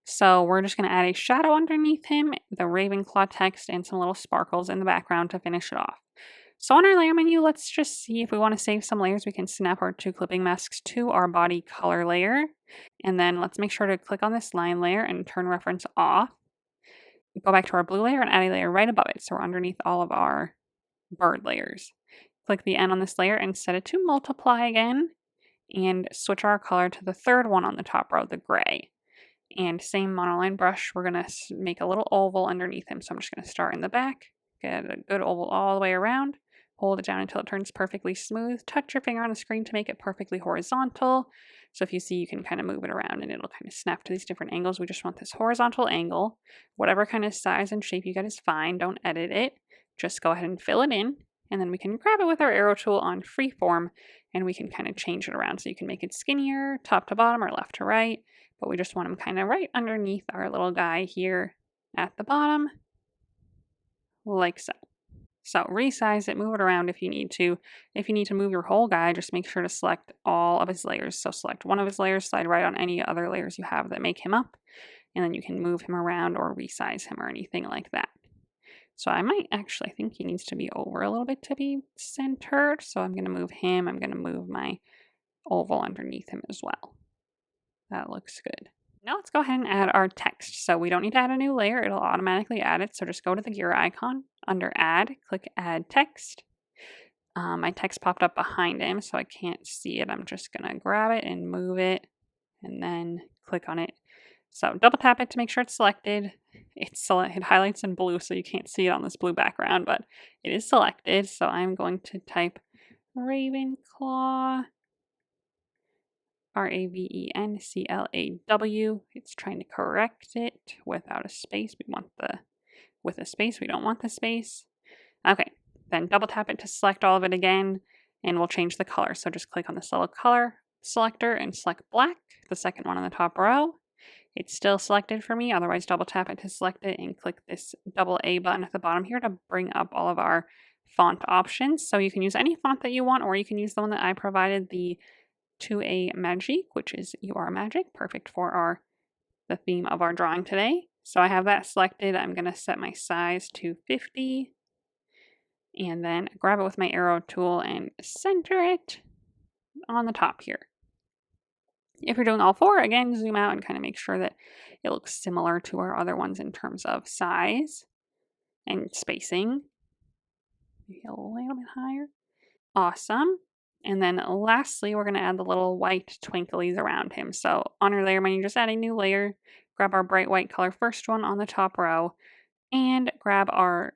So we're just going to add a shadow underneath him, the Ravenclaw text, and some little sparkles in the background to finish it off. So on our layer menu, let's just see if we want to save some layers. We can snap our two clipping masks to our body color layer. And then let's make sure to click on this line layer and turn reference off. Go back to our blue layer and add a layer right above it. So we're underneath all of our bird layers. Click the N on this layer and set it to multiply again. And switch our color to the third one on the top row, the gray. And same monoline brush, we're going to make a little oval underneath him. So I'm just going to start in the back, get a good oval all the way around, hold it down until it turns perfectly smooth. Touch your finger on the screen to make it perfectly horizontal. So if you see, you can kind of move it around and it'll kind of snap to these different angles. We just want this horizontal angle. Whatever kind of size and shape you get is fine. Don't edit it. Just go ahead and fill it in. And then we can grab it with our arrow tool on freeform and we can kind of change it around. So you can make it skinnier, top to bottom or left to right, but we just want him kind of right underneath our little guy here at the bottom, like so. So resize it, move it around if you need to. If you need to move your whole guy, just make sure to select all of his layers. So select one of his layers, slide right on any other layers you have that make him up, and then you can move him around or resize him or anything like that. So I might actually think he needs to be over a little bit to be centered. So I'm going to move him. I'm going to move my oval underneath him as well. That looks good. Now let's go ahead and add our text. So we don't need to add a new layer. It'll automatically add it. So just go to the gear icon under add, click add text. My text popped up behind him, so I can't see it. I'm just going to grab it and move it and then click on it. So double tap it to make sure it's selected. It highlights in blue, so you can't see it on this blue background, but it is selected. So I'm going to type Ravenclaw, Ravenclaw. It's trying to correct it without a space. We want with a space. We don't want the space. Okay, then double tap it to select all of it again, and we'll change the color. So just click on this little color selector and select black, the second one on the top row. It's still selected for me, otherwise double tap it to select it and click this double A button at the bottom here to bring up all of our font options. So you can use any font that you want, or you can use the one that I provided, the 2A Magic, which is You Are Magic, perfect for the theme of our drawing today. So I have that selected. I'm going to set my size to 50 and then grab it with my arrow tool and center it on the top here. If you're doing all four, again, zoom out and kind of make sure that it looks similar to our other ones in terms of size and spacing. Maybe a little bit higher. Awesome. And then lastly, we're going to add the little white twinklies around him. So on our layer menu, just add a new layer, grab our bright white color first one on the top row, and grab our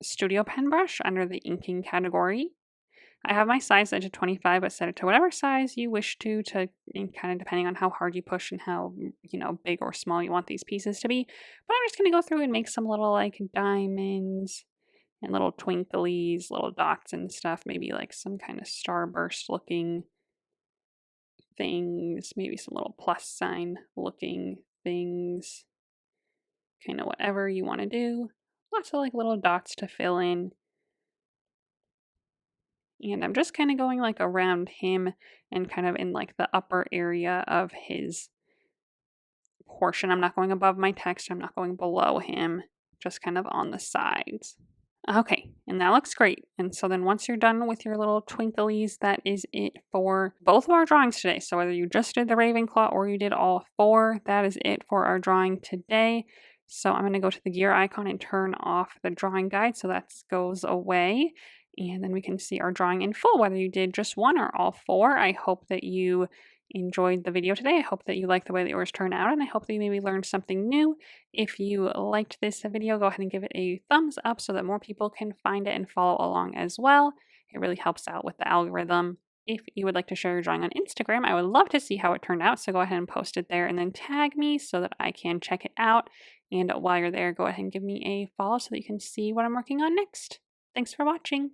studio pen brush under the inking category. I have my size set to 25, but set it to whatever size you wish to kind of depending on how hard you push and how, big or small you want these pieces to be. But I'm just going to go through and make some little like diamonds and little twinklies, little dots and stuff, maybe like some kind of starburst looking things, maybe some little plus sign looking things, kind of whatever you want to do. Lots of like little dots to fill in. And I'm just kind of going like around him and kind of in like the upper area of his portion. I'm not going above my text. I'm not going below him, just kind of on the sides. Okay, and that looks great. And so then once you're done with your little twinklies, that is it for both of our drawings today. So whether you just did the Ravenclaw or you did all four, that is it for our drawing today. So I'm going to go to the gear icon and turn off the drawing guide so that goes away. And then we can see our drawing in full, whether you did just one or all four. I hope that you enjoyed the video today. I hope that you liked the way that yours turned out, and I hope that you maybe learned something new. If you liked this video, go ahead and give it a thumbs up so that more people can find it and follow along as well. It really helps out with the algorithm. If you would like to share your drawing on Instagram, I would love to see how it turned out, so go ahead and post it there and then tag me so that I can check it out. And while you're there, go ahead and give me a follow so that you can see what I'm working on next. Thanks for watching.